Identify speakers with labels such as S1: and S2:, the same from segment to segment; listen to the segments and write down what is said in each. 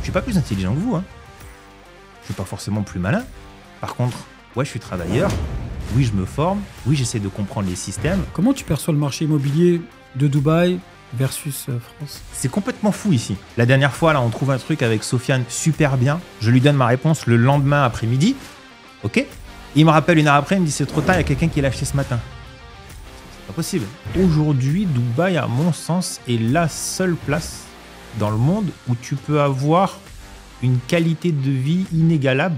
S1: suis pas plus intelligent que vous, hein. Je suis pas forcément plus malin. Par contre, ouais, je suis travailleur. Oui, je me forme. Oui, j'essaie de comprendre les systèmes.
S2: Comment tu perçois le marché immobilier de Dubaï versus France?
S1: C'est complètement fou ici. La dernière fois, là, on trouve un truc avec Sofiane super bien. Je lui donne ma réponse le lendemain après-midi. Ok. Il me rappelle une heure après, il me dit c'est trop tard, il y a quelqu'un qui l'a acheté ce matin. C'est pas possible. Aujourd'hui, Dubaï, à mon sens, est la seule place dans le monde où tu peux avoir une qualité de vie inégalable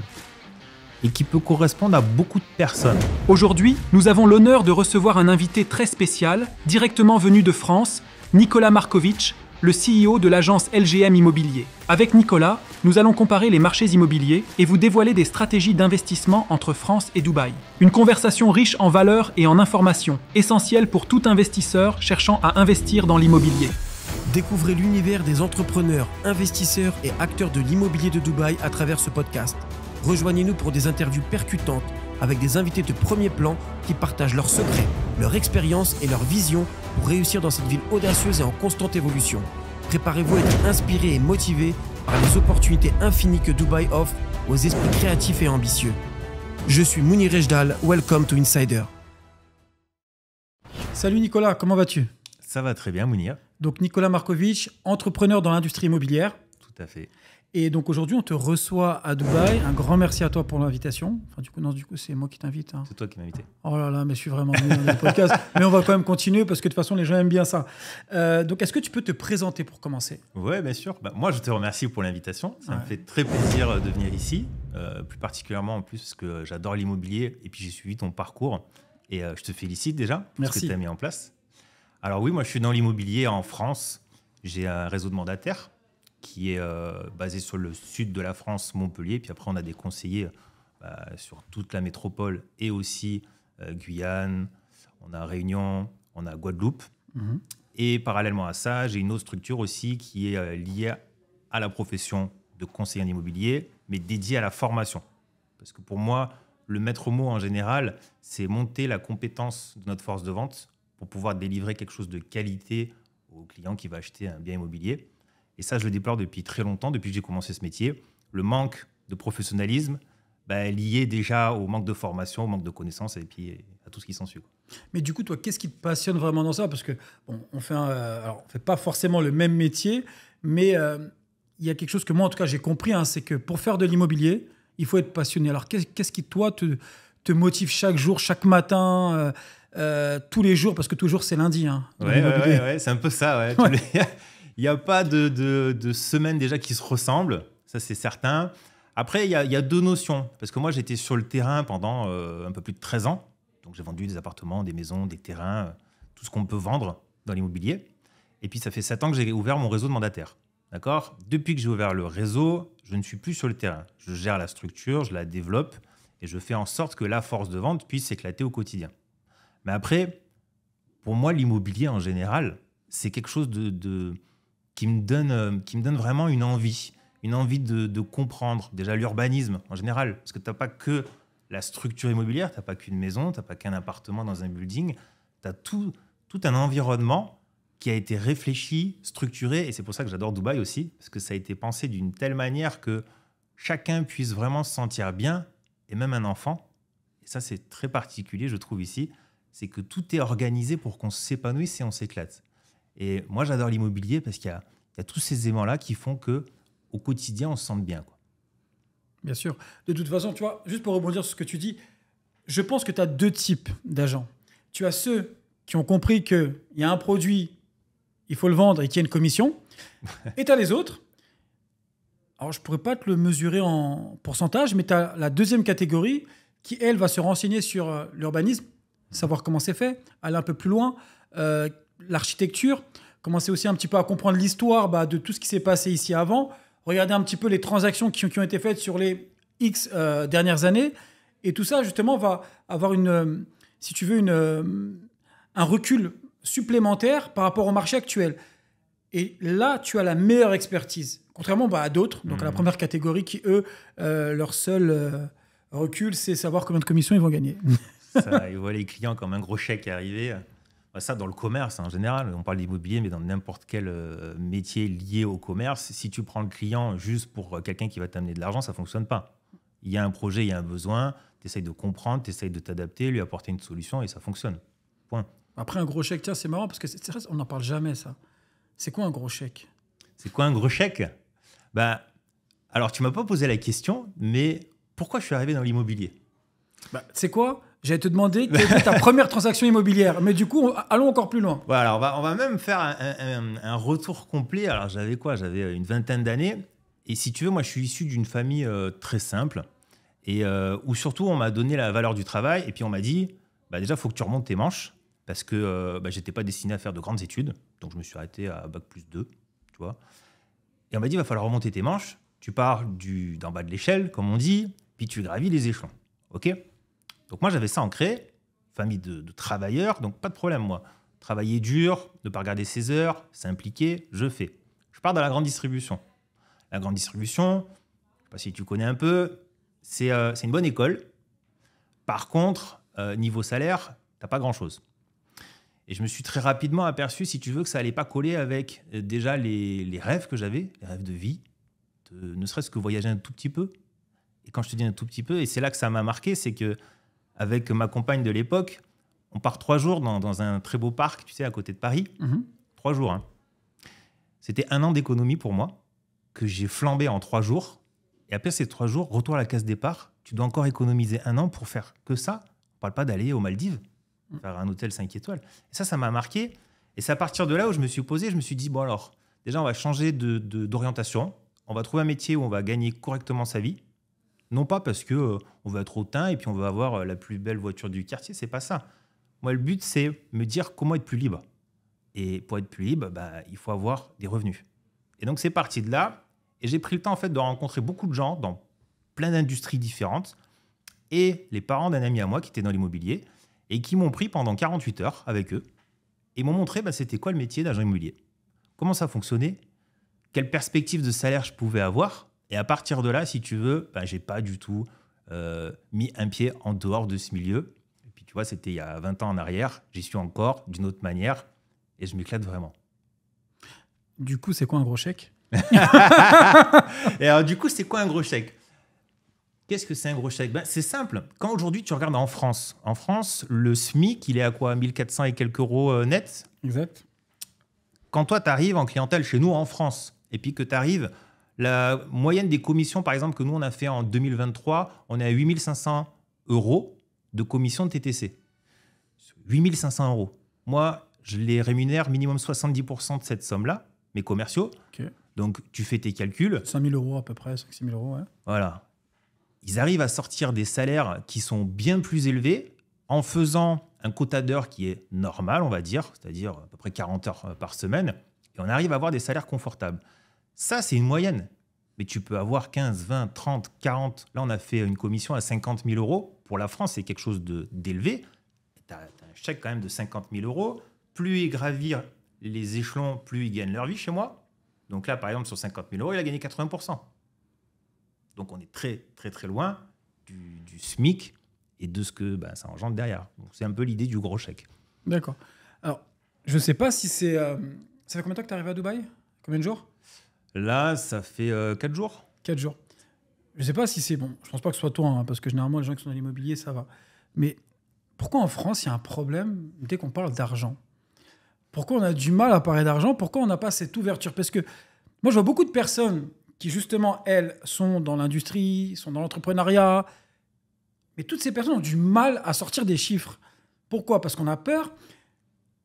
S1: et qui peut correspondre à beaucoup de personnes.
S2: Aujourd'hui, nous avons l'honneur de recevoir un invité très spécial, directement venu de France, Nicolas Markovic, le CEO de l'agence LGM Immobilier. Avec Nicolas, nous allons comparer les marchés immobiliers et vous dévoiler des stratégies d'investissement entre France et Dubaï. Une conversation riche en valeurs et en informations, essentielle pour tout investisseur cherchant à investir dans l'immobilier.
S3: Découvrez l'univers des entrepreneurs, investisseurs et acteurs de l'immobilier de Dubaï à travers ce podcast. Rejoignez-nous pour des interviews percutantes avec des invités de premier plan qui partagent leurs secrets, leur expérience et leur vision pour réussir dans cette ville audacieuse et en constante évolution. Préparez-vous à être inspiré et motivé par les opportunités infinies que Dubaï offre aux esprits créatifs et ambitieux. Je suis Mounir Ejdal, welcome to Insider.
S2: Salut Nicolas, comment vas-tu?
S1: Ça va très bien, Mounir.
S2: Donc Nicolas Markovic, entrepreneur dans l'industrie immobilière.
S1: Tout à fait.
S2: Et donc aujourd'hui, on te reçoit à Dubaï. Un grand merci à toi pour l'invitation. Enfin, du coup, c'est moi qui t'invite. Hein.
S1: C'est toi qui m'as invité.
S2: Oh là là, mais je suis vraiment nul dans le podcast. Mais on va quand même continuer parce que de toute façon, les gens aiment bien ça. Donc, est-ce que tu peux te présenter pour commencer?
S1: Ouais, bien sûr. Moi, je te remercie pour l'invitation. Ça me fait très plaisir de venir ici. Plus particulièrement en plus parce que j'adore l'immobilier et puis j'ai suivi ton parcours. Et je te félicite déjà pour ce que tu as mis en place. Alors oui, moi, je suis dans l'immobilier en France. J'ai un réseau de mandataires qui est basé sur le sud de la France, Montpellier. Puis après, on a des conseillers sur toute la métropole et aussi Guyane, on a Réunion, on a Guadeloupe. Et parallèlement à ça, j'ai une autre structure aussi qui est liée à la profession de conseiller en immobilier, mais dédiée à la formation. Parce que pour moi, le maître mot en général, c'est monter la compétence de notre force de vente pour pouvoir délivrer quelque chose de qualité au client qui va acheter un bien immobilier. Et ça, je le déplore depuis très longtemps, depuis que j'ai commencé ce métier. Le manque de professionnalisme lié déjà au manque de formation, au manque de connaissances et puis à tout ce qui s'ensuit.
S2: Mais du coup, toi, qu'est-ce qui te passionne vraiment dans ça? Parce que bon, on fait pas forcément le même métier, mais il y a quelque chose que moi, en tout cas, j'ai compris, hein, c'est que pour faire de l'immobilier, il faut être passionné. Alors, qu'est-ce qui, toi, te motive chaque jour, chaque matin, tous les jours? Parce que toujours, c'est lundi. Hein,
S1: ouais, c'est un peu ça. Ouais. Il n'y a pas de semaine déjà qui se ressemble, ça c'est certain. Après, il y a deux notions. Parce que moi, j'étais sur le terrain pendant un peu plus de 13 ans. Donc, j'ai vendu des appartements, des maisons, des terrains, tout ce qu'on peut vendre dans l'immobilier. Et puis, ça fait 7 ans que j'ai ouvert mon réseau de mandataires. D'accord ? Depuis que j'ai ouvert le réseau, je ne suis plus sur le terrain. Je gère la structure, je la développe et je fais en sorte que la force de vente puisse s'éclater au quotidien. Mais après, pour moi, l'immobilier en général, c'est quelque chose qui me donne vraiment une envie de comprendre déjà l'urbanisme en général. Parce que tu n'as pas que la structure immobilière, tu n'as pas qu'une maison, tu n'as pas qu'un appartement dans un building, tu as tout un environnement qui a été réfléchi, structuré, et c'est pour ça que j'adore Dubaï aussi, parce que ça a été pensé d'une telle manière que chacun puisse vraiment se sentir bien, et même un enfant. Et ça, c'est très particulier, je trouve, ici, c'est que tout est organisé pour qu'on s'épanouisse et on s'éclate. Et moi, j'adore l'immobilier parce qu'il y a tous ces éléments-là qui font qu'au quotidien, on se sente bien, quoi.
S2: Bien sûr. De toute façon, tu vois, juste pour rebondir sur ce que tu dis, je pense que tu as deux types d'agents. Tu as ceux qui ont compris qu'il y a un produit, il faut le vendre et qu'il y a une commission. Et tu as les autres. Alors, je ne pourrais pas te le mesurer en pourcentage, mais tu as la deuxième catégorie qui, elle, va se renseigner sur l'urbanisme, savoir comment c'est fait, aller un peu plus loin, l'architecture, commencer aussi un petit peu à comprendre l'histoire de tout ce qui s'est passé ici avant, regarder un petit peu les transactions qui ont été faites sur les X dernières années. Et tout ça, justement, va avoir si tu veux, un recul supplémentaire par rapport au marché actuel. Et là, tu as la meilleure expertise, contrairement à d'autres, donc à la première catégorie qui, eux, leur seul recul, c'est savoir combien de commissions ils vont gagner.
S1: Ça, ils voient les clients comme un gros chèque arriver. Ça, dans le commerce en général, on parle d'immobilier, mais dans n'importe quel métier lié au commerce, si tu prends le client juste pour quelqu'un qui va t'amener de l'argent, ça ne fonctionne pas. Il y a un projet, il y a un besoin, tu essayes de comprendre, tu essayes de t'adapter, lui apporter une solution et ça fonctionne. Point.
S2: Après, un gros chèque, tiens, c'est marrant parce que on n'en parle jamais, ça. C'est quoi un gros chèque?
S1: C'est quoi un gros chèque? Alors, tu ne m'as pas posé la question, mais pourquoi je suis arrivé dans l'immobilier?
S2: C'est quoi? J'allais te demander quelle était ta première transaction immobilière. Mais du coup, allons encore plus loin.
S1: Voilà, on va même faire un retour complet. Alors, j'avais quoi? J'avais une vingtaine d'années. Et si tu veux, moi, je suis issu d'une famille très simple. Et où surtout, on m'a donné la valeur du travail. Et puis, on m'a dit, déjà, il faut que tu remontes tes manches. Parce que je n'étais pas destiné à faire de grandes études. Donc, je me suis arrêté à Bac+2. Tu vois. Et on m'a dit, il va falloir remonter tes manches. Tu pars d'en bas de l'échelle, comme on dit. Puis, tu gravis les échelons. OK? Donc moi, j'avais ça ancré, famille de travailleurs, donc pas de problème, moi. Travailler dur, ne pas regarder ses heures, s'impliquer, je fais. Je pars dans la grande distribution. La grande distribution, je ne sais pas si tu connais un peu, c'est une bonne école. Par contre, niveau salaire, tu n'as pas grand-chose. Et je me suis très rapidement aperçu, si tu veux, que ça n'allait pas coller avec déjà les rêves que j'avais, les rêves de vie, ne serait-ce que voyager un tout petit peu. Et quand je te dis un tout petit peu, et c'est là que ça m'a marqué, c'est que avec ma compagne de l'époque, on part 3 jours dans un très beau parc, tu sais, à côté de Paris. 3 jours. Hein. C'était 1 an d'économie pour moi, que j'ai flambé en 3 jours. Et après ces 3 jours, retour à la case départ, tu dois encore économiser 1 an pour faire que ça. On ne parle pas d'aller aux Maldives, faire un hôtel 5 étoiles. Et ça m'a marqué. Et c'est à partir de là où je me suis posé, je me suis dit, bon alors, déjà, on va changer d'orientation. On va trouver un métier où on va gagner correctement sa vie. Non pas parce qu'on va être hautain et puis on va avoir la plus belle voiture du quartier, c'est pas ça. Moi, le but, c'est me dire comment être plus libre. Et pour être plus libre, il faut avoir des revenus. Et donc, c'est parti de là. Et j'ai pris le temps, en fait, de rencontrer beaucoup de gens dans plein d'industries différentes et les parents d'un ami à moi qui était dans l'immobilier et qui m'ont pris pendant 48 heures avec eux et m'ont montré c'était quoi le métier d'agent immobilier, comment ça fonctionnait, quelle perspective de salaire je pouvais avoir. Et à partir de là, si tu veux, je n'ai pas du tout mis un pied en dehors de ce milieu. Et puis, tu vois, c'était il y a 20 ans en arrière. J'y suis encore d'une autre manière et je m'éclate vraiment.
S2: Du coup, c'est quoi un gros chèque?
S1: Et alors, du coup, c'est quoi un gros chèque? Qu'est-ce que c'est un gros chèque? C'est simple. Quand aujourd'hui, tu regardes en France, le SMIC, il est à quoi? 1400 et quelques euros net?
S2: Exact.
S1: Quand toi, tu arrives en clientèle chez nous en France et puis que tu arrives... La moyenne des commissions, par exemple, que nous, on a fait en 2023, on est à 8 500 € de commission de TTC. 8 500 €. Moi, je les rémunère minimum 70% de cette somme-là, mes commerciaux.
S2: Okay.
S1: Donc, tu fais tes calculs.
S2: 5 000 € à peu près, 5 000 €, ouais.
S1: Voilà. Ils arrivent à sortir des salaires qui sont bien plus élevés en faisant un quota d'heures qui est normal, on va dire, c'est-à-dire à peu près 40 heures par semaine. Et on arrive à avoir des salaires confortables. Ça, c'est une moyenne. Mais tu peux avoir 15, 20, 30, 40. Là, on a fait une commission à 50 000 €. Pour la France, c'est quelque chose d'élevé. Tu as un chèque quand même de 50 000 €. Plus ils gravirent les échelons, plus ils gagnent leur vie chez moi. Donc là, par exemple, sur 50 000 €, il a gagné 80%. Donc on est très, très, très loin du SMIC et de ce que ça engendre derrière. Donc, c'est un peu l'idée du gros chèque.
S2: D'accord. Alors, je ne sais pas si c'est... Ça fait combien de temps que tu es arrivé à Dubaï? Combien de jours?
S1: Là, ça fait 4 jours.
S2: 4 jours. Je ne sais pas si c'est bon. Je ne pense pas que ce soit toi, parce que généralement, les gens qui sont dans l'immobilier, ça va. Mais pourquoi en France, il y a un problème dès qu'on parle d'argent? Pourquoi on a du mal à parler d'argent? Pourquoi on n'a pas cette ouverture? Parce que moi, je vois beaucoup de personnes qui, justement, elles, sont dans l'industrie, sont dans l'entrepreneuriat. Mais toutes ces personnes ont du mal à sortir des chiffres. Pourquoi? Parce qu'on a peur.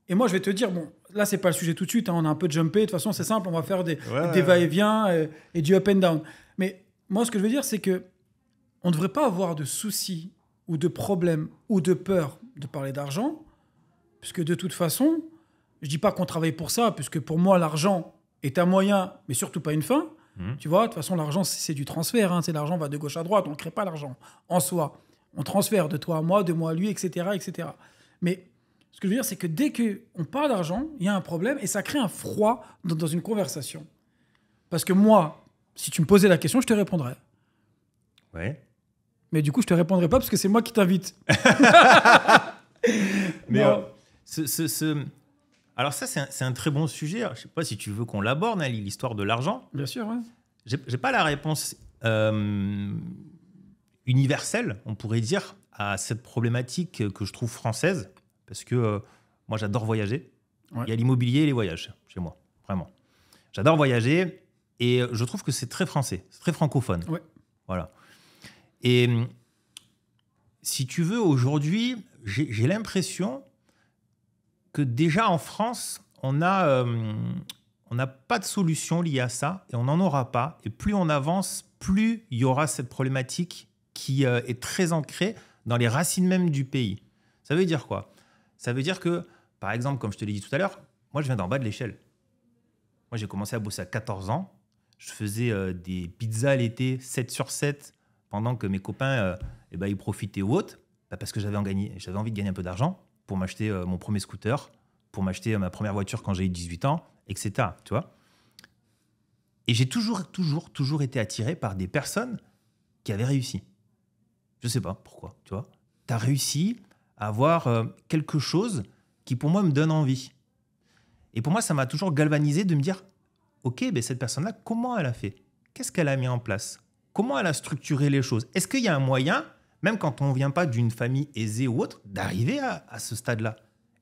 S2: Et moi, je vais te dire, bon, là, c'est pas le sujet tout de suite. On a un peu jumpé. De toute façon, c'est simple. On va faire des va-et-vient et du up and down. Mais moi, ce que je veux dire, c'est que on ne devrait pas avoir de soucis ou de problèmes ou de peur de parler d'argent. Puisque de toute façon, je dis pas qu'on travaille pour ça, puisque pour moi, l'argent est un moyen, mais surtout pas une fin. Tu vois, de toute façon, l'argent, c'est du transfert. C'est l'argent va de gauche à droite. On ne crée pas l'argent en soi. On transfère de toi à moi, de moi à lui, etc., etc. Mais ce que je veux dire, c'est que dès qu'on parle d'argent, il y a un problème et ça crée un froid dans une conversation. Parce que moi, si tu me posais la question, je te répondrais.
S1: Ouais.
S2: Mais du coup, je te répondrai pas parce que c'est moi qui t'invite.
S1: Mais Alors ça, c'est un très bon sujet. Je ne sais pas si tu veux qu'on l'aborde, hein, l'histoire de l'argent.
S2: Bien sûr, ouais.
S1: J'ai pas la réponse universelle, on pourrait dire, à cette problématique que je trouve française, parce que moi, j'adore voyager. Ouais. Il y a l'immobilier et les voyages chez moi, vraiment. J'adore voyager et je trouve que c'est très français, c'est très francophone.
S2: Ouais.
S1: Voilà. Et si tu veux, aujourd'hui, j'ai l'impression que déjà en France, on n'a pas de solution liée à ça et on n'en aura pas. Et plus on avance, plus il y aura cette problématique qui est très ancrée dans les racines même du pays. Ça veut dire quoi? Ça veut dire que, par exemple, comme je te l'ai dit tout à l'heure, moi, je viens d'en bas de l'échelle. Moi, j'ai commencé à bosser à 14 ans. Je faisais des pizzas l'été, 7 sur 7, pendant que mes copains ils profitaient ou autres, parce que j'avais envie de gagner un peu d'argent pour m'acheter mon premier scooter, pour m'acheter ma première voiture quand j'ai eu 18 ans, etc. Tu vois? Et j'ai toujours été attiré par des personnes qui avaient réussi. Je ne sais pas pourquoi, tu vois. Tu as réussi à avoir quelque chose qui, pour moi, me donne envie. Et pour moi, ça m'a toujours galvanisé de me dire, OK, cette personne-là, comment elle a fait? Qu'est-ce qu'elle a mis en place? Comment elle a structuré les choses? Est-ce qu'il y a un moyen, même quand on ne vient pas d'une famille aisée ou autre, d'arriver à ce stade-là?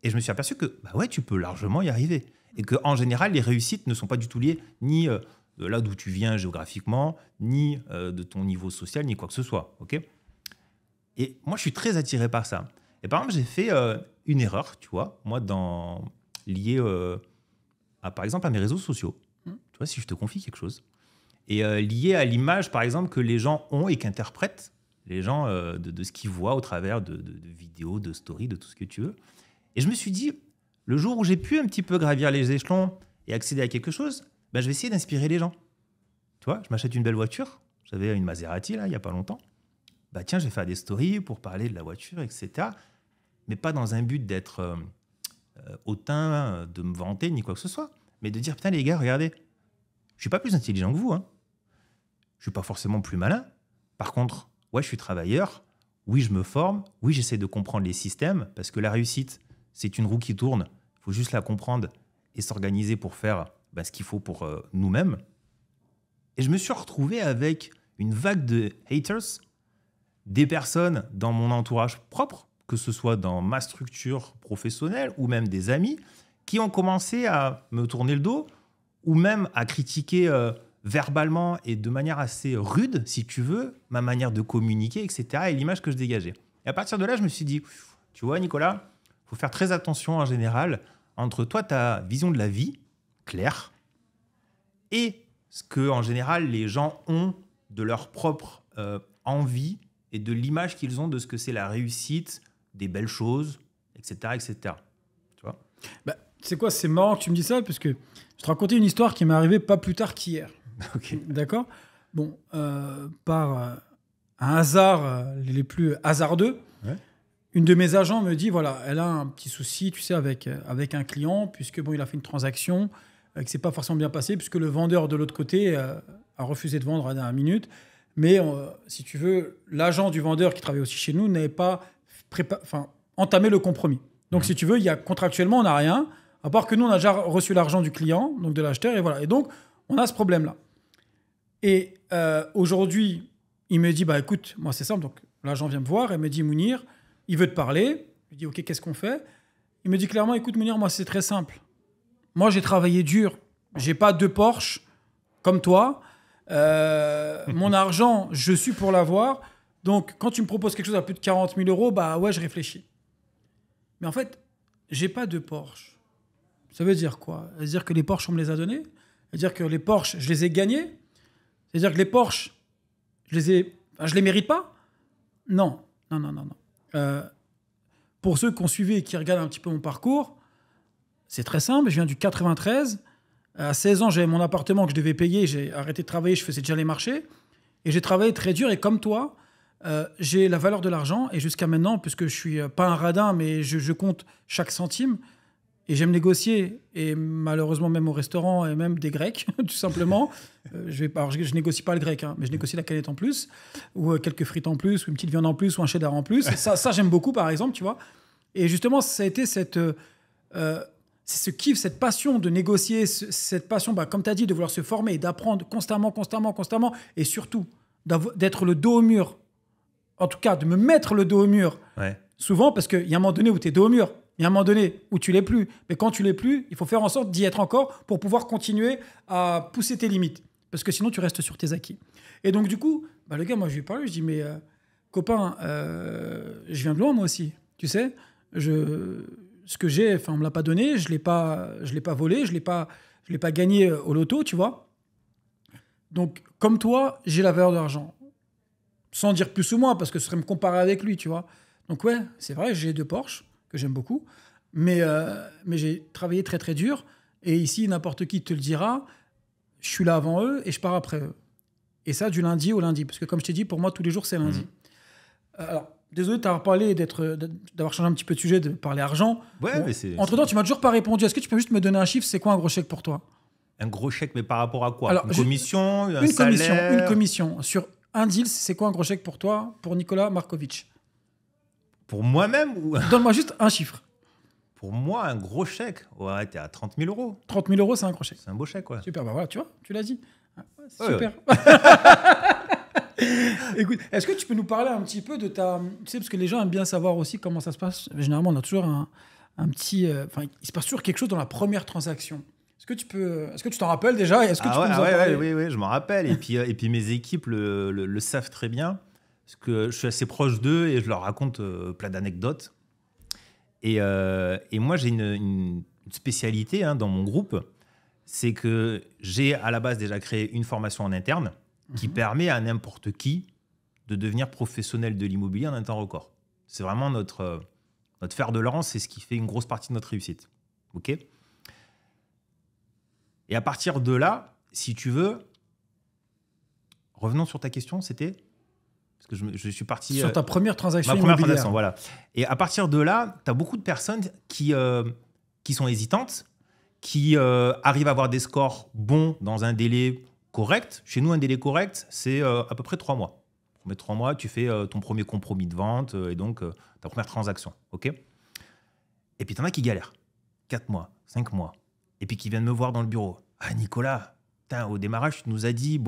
S1: Et je me suis aperçu que, ouais, tu peux largement y arriver. Et qu'en général, les réussites ne sont pas du tout liées ni de là d'où tu viens géographiquement, ni de ton niveau social, ni quoi que ce soit. OK? Et moi, je suis très attiré par ça. Et par exemple, j'ai fait une erreur, tu vois, moi, liée par exemple, à mes réseaux sociaux. Tu vois, si je te confie quelque chose. Et lié à l'image, par exemple, que les gens ont et qu'interprètent les gens de ce qu'ils voient au travers de vidéos, de stories, de tout ce que tu veux. Et je me suis dit, le jour où j'ai pu un petit peu gravir les échelons et accéder à quelque chose, je vais essayer d'inspirer les gens. Tu vois, je m'achète une belle voiture. J'avais une Maserati, là, il n'y a pas longtemps. Tiens, je vais faire des stories pour parler de la voiture, etc. Mais pas dans un but d'être hautain, de me vanter, ni quoi que ce soit. Mais de dire, putain, les gars, regardez, je ne suis pas plus intelligent que vous. Hein. Je ne suis pas forcément plus malin. Par contre, ouais, je suis travailleur. Oui, je me forme. Oui, j'essaie de comprendre les systèmes. Parce que la réussite, c'est une roue qui tourne. Il faut juste la comprendre et s'organiser pour faire ce qu'il faut pour nous-mêmes. Et je me suis retrouvé avec une vague de haters, des personnes dans mon entourage propre, que ce soit dans ma structure professionnelle ou même des amis, qui ont commencé à me tourner le dos ou même à critiquer verbalement et de manière assez rude, si tu veux, ma manière de communiquer, etc. et l'image que je dégageais. Et à partir de là, je me suis dit, tu vois, Nicolas, il faut faire très attention en général entre toi, ta vision de la vie, claire, et ce que, en général, les gens ont de leur propre envie et de l'image qu'ils ont de ce que c'est la réussite, des belles choses, etc. etc. Tu vois?
S2: C'est quoi? C'est marrant que tu me dis ça, parce que je te racontais une histoire qui m'est arrivée pas plus tard qu'hier.
S1: Okay.
S2: D'accord? Bon, par un hasard, les plus hasardeux, ouais. Une de mes agents me dit, voilà, elle a un petit souci, tu sais, avec un client, puisque il a fait une transaction que c'est pas forcément bien passé, puisque le vendeur de l'autre côté a refusé de vendre à la dernière minute. Mais si tu veux, l'agent du vendeur qui travaille aussi chez nous n'avait pas entamé le compromis. Donc, si tu veux, contractuellement, on n'a rien, à part que nous, on a déjà reçu l'argent du client, donc de l'acheteur, et voilà. Et donc, on a ce problème-là. Et aujourd'hui, il me dit, écoute, moi, c'est simple. Donc, l'agent vient me voir et me dit, Mounir, il veut te parler. Je lui dis, OK, qu'est-ce qu'on fait? Il me dit clairement, écoute, Mounir, moi, c'est très simple. Moi, j'ai travaillé dur. J'ai pas 2 Porsche comme toi. Mon argent, je suis pour l'avoir. Donc, quand tu me proposes quelque chose à plus de 40 000 euros, ouais, je réfléchis. Mais en fait, j'ai pas 2 Porsche. Ça veut dire quoi? Ça veut dire que les Porsche, on me les a donnés? Ça veut dire que les Porsche, je les ai gagnés? Ça veut dire que les Porsche, je les mérite pas? Non. Pour ceux qui ont suivi et qui regardent un petit peu mon parcours, c'est très simple. Je viens du 93. À 16 ans, j'avais mon appartement que je devais payer. J'ai arrêté de travailler. Je faisais déjà les marchés. Et j'ai travaillé très dur. Et comme toi, j'ai la valeur de l'argent. Et jusqu'à maintenant, puisque je suis pas un radin, mais je compte chaque centime. Et j'aime négocier. Et malheureusement, même au restaurant, et même des Grecs, tout simplement. Je négocie pas le grec, mais je négocie la canette en plus, ou quelques frites en plus, ou une petite viande en plus, ou un cheddar en plus. Ça j'aime beaucoup, par exemple, tu vois. Et justement, ça a été c'est ce kiff, cette passion de négocier, cette passion, comme tu as dit, de vouloir se former et d'apprendre constamment, et surtout d'être le dos au mur. En tout cas, de me mettre le dos au mur.
S1: Ouais.
S2: Souvent, parce qu'il y a un moment donné où tu es dos au mur, il y a un moment donné où tu l'es plus. Mais quand tu l'es plus, il faut faire en sorte d'y être encore pour pouvoir continuer à pousser tes limites. Parce que sinon, tu restes sur tes acquis. Et donc, du coup, le gars, moi, je lui ai parlé, je dis, mais copain, je viens de loin, moi aussi. Tu sais, ce que j'ai, on me l'a pas donné, je l'ai pas volé, je l'ai pas gagné au loto, tu vois. Donc, comme toi, j'ai la valeur de l'argent. Sans dire plus ou moins, parce que ce serait me comparer avec lui, tu vois. Donc, ouais, c'est vrai, j'ai 2 Porsche, que j'aime beaucoup, mais j'ai travaillé très, très dur. Et ici, n'importe qui te le dira, je suis là avant eux et je pars après eux. Et ça, du lundi au lundi. Parce que, comme je t'ai dit, pour moi, tous les jours, c'est lundi. Alors, désolé de t'avoir parlé, d'avoir changé un petit peu de sujet, de parler argent.
S1: Ouais,
S2: bon,
S1: mais c'est...
S2: Entre-temps, tu m'as toujours pas répondu. Est-ce que tu peux juste me donner un chiffre? C'est quoi un gros chèque pour toi?
S1: Un gros chèque, mais par rapport à quoi?
S2: Alors,
S1: une commission, un salaire?
S2: Une commission. Sur un deal, c'est quoi un gros chèque pour toi, pour Nicolas Markovic?
S1: Pour moi-même ou...
S2: Donne-moi juste un chiffre.
S1: Pour moi, un gros chèque, ouais, t'es à 30 000 euros.
S2: 30 000 euros, c'est un gros chèque.
S1: C'est un beau chèque, ouais.
S2: Super, voilà, tu vois, tu l'as dit. C'est
S1: Ouais,
S2: super. Écoute, est-ce que tu peux nous parler un petit peu de ta... Tu sais, parce que les gens aiment bien savoir aussi comment ça se passe. Généralement, on a toujours un petit... il se passe toujours quelque chose dans la première transaction. Est-ce que tu t'en rappelles déjà? Est-ce que tu peux nous en parler?
S1: Oui, je m'en rappelle. Et puis mes équipes le savent très bien. Parce que je suis assez proche d'eux et je leur raconte plein d'anecdotes. Et moi, j'ai une spécialité dans mon groupe. C'est que j'ai à la base déjà créé une formation en interne qui permet à n'importe qui de devenir professionnel de l'immobilier en un temps record. C'est vraiment notre fer de lance, c'est ce qui fait une grosse partie de notre réussite. OK ? Et à partir de là, si tu veux, revenons sur ta question, c'était... Parce que je suis parti...
S2: Sur ta première transaction
S1: immobilière. Ma première
S2: transaction,
S1: voilà. Et à partir de là, tu as beaucoup de personnes qui sont hésitantes, qui arrivent à avoir des scores bons dans un délai correct. Chez nous, un délai correct, c'est à peu près 3 mois. On met 3 mois, tu fais ton premier compromis de vente et donc ta première transaction. OK ? Et puis, tu en as qui galèrent. 4 mois, 5 mois. Et puis, qui viennent me voir dans le bureau. Ah, Nicolas, au démarrage, tu nous as dit,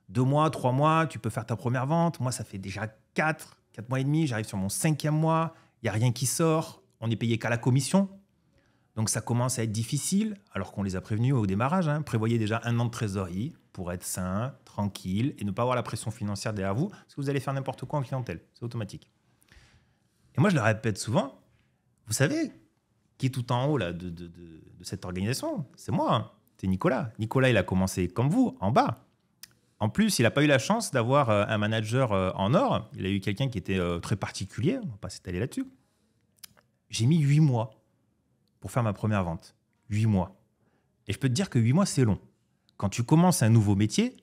S1: 2 mois, 3 mois, tu peux faire ta première vente. Moi, ça fait déjà 4 mois et demi. J'arrive sur mon 5e mois. Il n'y a rien qui sort. On n'est payé qu'à la commission. Donc, ça commence à être difficile, alors qu'on les a prévenus au démarrage. Prévoyez déjà 1 an de trésorerie pour être sain, tranquille et ne pas avoir la pression financière derrière vous, parce que vous allez faire n'importe quoi en clientèle. C'est automatique. Et moi, je le répète souvent, vous savez qui est tout en haut là, de cette organisation? C'est moi, c'est Nicolas. Nicolas, il a commencé comme vous, en bas. En plus, il n'a pas eu la chance d'avoir un manager en or. Il a eu quelqu'un qui était très particulier. On ne va pas s'étaler là-dessus. J'ai mis 8 mois pour faire ma première vente. 8 mois. Et je peux te dire que 8 mois, c'est long. Quand tu commences un nouveau métier,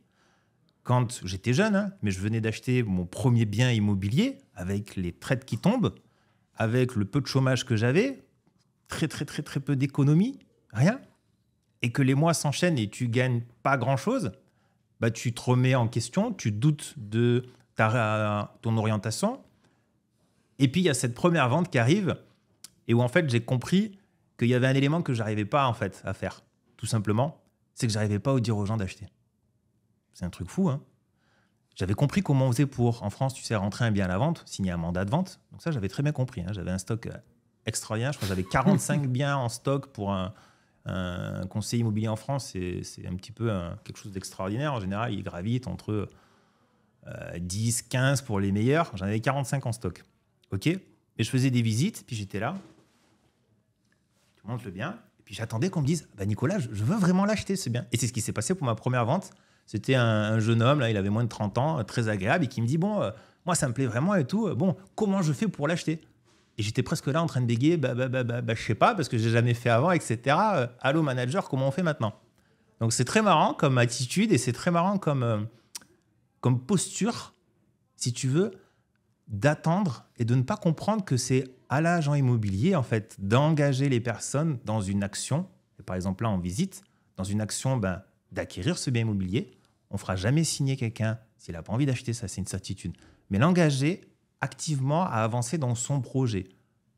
S1: quand j'étais jeune, mais je venais d'acheter mon premier bien immobilier, avec les traites qui tombent, avec le peu de chômage que j'avais, très peu d'économie, rien. Et que les mois s'enchaînent et tu gagnes pas grand-chose, tu te remets en question, tu doutes de ton orientation. Et puis, il y a cette première vente qui arrive et où, en fait, j'ai compris qu'il y avait un élément que je n'arrivais pas en fait, à faire, tout simplement. C'est que je n'arrivais pas à dire aux gens d'acheter. C'est un truc fou, hein. J'avais compris comment on faisait pour, en France, tu sais, rentrer un bien à la vente, signer un mandat de vente. Donc ça, j'avais très bien compris. J'avais un stock extraordinaire. Je crois que j'avais 45 biens en stock pour un conseiller immobilier en France. C'est un petit peu quelque chose d'extraordinaire. En général, il gravite entre 10, 15 pour les meilleurs. J'en avais 45 en stock. OK ? Et je faisais des visites, puis j'étais là. Tu montes le bien. Et puis j'attendais qu'on me dise, Nicolas, je veux vraiment l'acheter, ce bien. Et c'est ce qui s'est passé pour ma première vente. C'était un jeune homme, là, il avait moins de 30 ans, très agréable, et qui me dit, moi, ça me plaît vraiment et tout. Comment je fais pour l'acheter? Et j'étais presque là en train de bégayer, je sais pas, parce que j'ai jamais fait avant, etc. Allô, manager, comment on fait maintenant? Donc, c'est très marrant comme attitude et c'est très marrant comme posture, si tu veux, d'attendre et de ne pas comprendre que c'est à l'agent immobilier, en fait, d'engager les personnes dans une action, et par exemple là, en visite, dans une action d'acquérir ce bien immobilier. On ne fera jamais signer quelqu'un s'il n'a pas envie d'acheter, ça c'est une certitude. Mais l'engager activement à avancer dans son projet.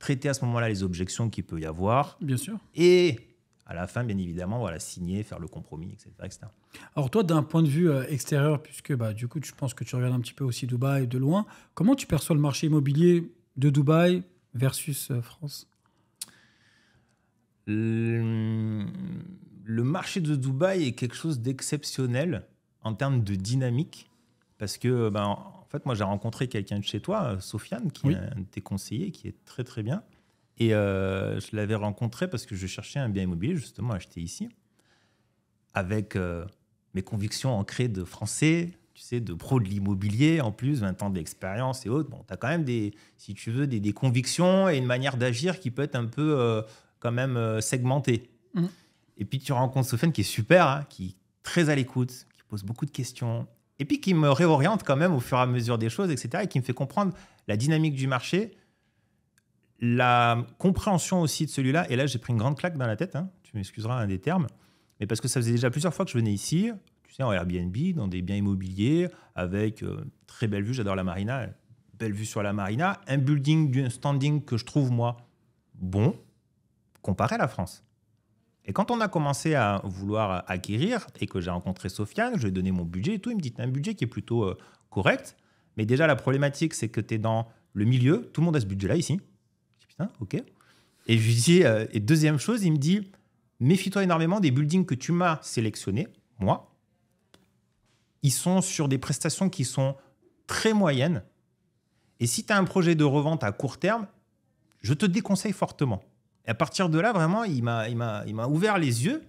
S1: traiter à ce moment-là les objections qu'il peut y avoir.
S2: Bien sûr.
S1: Et à la fin, bien évidemment, voilà, signer, faire le compromis, etc. etc.
S2: Alors toi, d'un point de vue extérieur, puisque du coup, je pense que tu regardes un petit peu aussi Dubaï de loin, comment tu perçois le marché immobilier de Dubaï versus France?
S1: Le marché de Dubaï est quelque chose d'exceptionnel en termes de dynamique, parce que, en fait, moi, j'ai rencontré quelqu'un de chez toi, Sofiane, qui est un de tes conseillers, qui est très, très bien. Et je l'avais rencontré parce que je cherchais un bien immobilier, justement, à acheter ici, avec mes convictions ancrées de français, tu sais, de pro de l'immobilier, en plus, 20 ans d'expérience et autres. Bon, tu as quand même, si tu veux, des convictions et une manière d'agir qui peut être un peu, quand même, segmentée. Mmh. Et puis, tu rencontres Sofiane, qui est super, hein, qui est très à l'écoute, qui pose beaucoup de questions, et puis qui me réoriente quand même au fur et à mesure des choses, etc., et qui me fait comprendre la dynamique du marché, la compréhension aussi de celui-là. Et là, j'ai pris une grande claque dans la tête, hein, tu m'excuseras un des termes, mais parce que ça faisait déjà plusieurs fois que je venais ici, tu sais, en Airbnb, dans des biens immobiliers, avec très belle vue, j'adore la marina, belle vue sur la marina, un building d'un standing que je trouve, moi, bon, comparé à la France. Et quand on a commencé à vouloir acquérir et que j'ai rencontré Sofiane, je lui ai donné mon budget et tout, il me dit, t'as un budget qui est plutôt correct, mais déjà, la problématique, c'est que tu es dans le milieu, tout le monde a ce budget-là ici. Putain, ok. Et je lui dis, et deuxième chose, il me dit, méfie-toi énormément des buildings que tu m'as sélectionnés, moi. Ils sont sur des prestations qui sont très moyennes. Et si tu as un projet de revente à court terme, je te déconseille fortement. Et à partir de là, vraiment, il m'a ouvert les yeux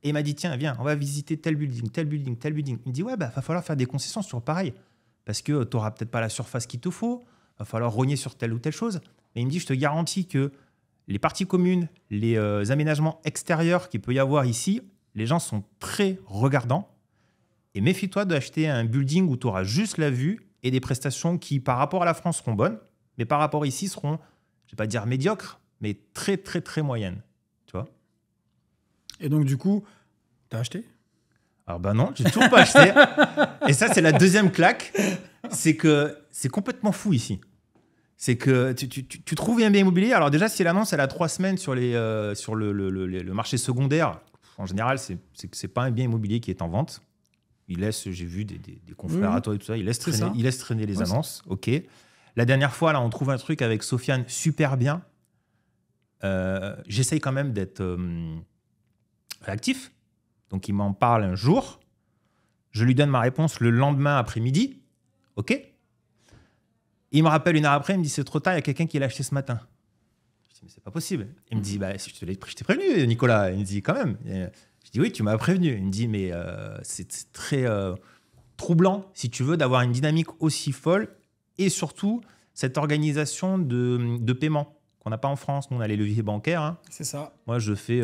S1: et il m'a dit, tiens, viens, on va visiter tel building, tel building, tel building. Il me dit, ouais, va falloir faire des concessions sur pareil. Parce que tu n'auras peut-être pas la surface qu'il te faut. Va falloir rogner sur telle ou telle chose. Mais il me dit, je te garantis que les parties communes, les aménagements extérieurs qu'il peut y avoir ici, les gens sont très regardants. Et méfie-toi d'acheter un building où tu auras juste la vue et des prestations qui, par rapport à la France, seront bonnes, mais par rapport ici, seront, je ne vais pas dire médiocres, mais très, très, très moyennes. Tu vois ?
S2: Et donc, du coup, tu as acheté ?
S1: Alors, non, je n'ai toujours pas acheté. Et ça, c'est la deuxième claque. C'est que c'est complètement fou ici. C'est que tu trouves un bien immobilier. Alors déjà, si l'annonce elle a 3 semaines sur le marché secondaire, en général, c'est pas un bien immobilier qui est en vente. Il laisse, j'ai vu des confrères à toi et tout ça, il laisse traîner les annonces. Ok. La dernière fois, là, on trouve un truc avec Sofiane super bien. J'essaye quand même d'être réactif. Donc, il m'en parle un jour. Je lui donne ma réponse le lendemain après-midi. Ok. Il me rappelle une heure après, il me dit c'est trop tard, il y a quelqu'un qui l'a acheté ce matin. Je dis mais c'est pas possible. Il me dit si je t'ai prévenu, Nicolas. Il me dit quand même. Je dis oui, tu m'as prévenu. Il me dit mais c'est très troublant, si tu veux, d'avoir une dynamique aussi folle et surtout cette organisation de paiement qu'on n'a pas en France. Nous, on a les leviers bancaires. Hein.
S2: C'est ça.
S1: Moi, je fais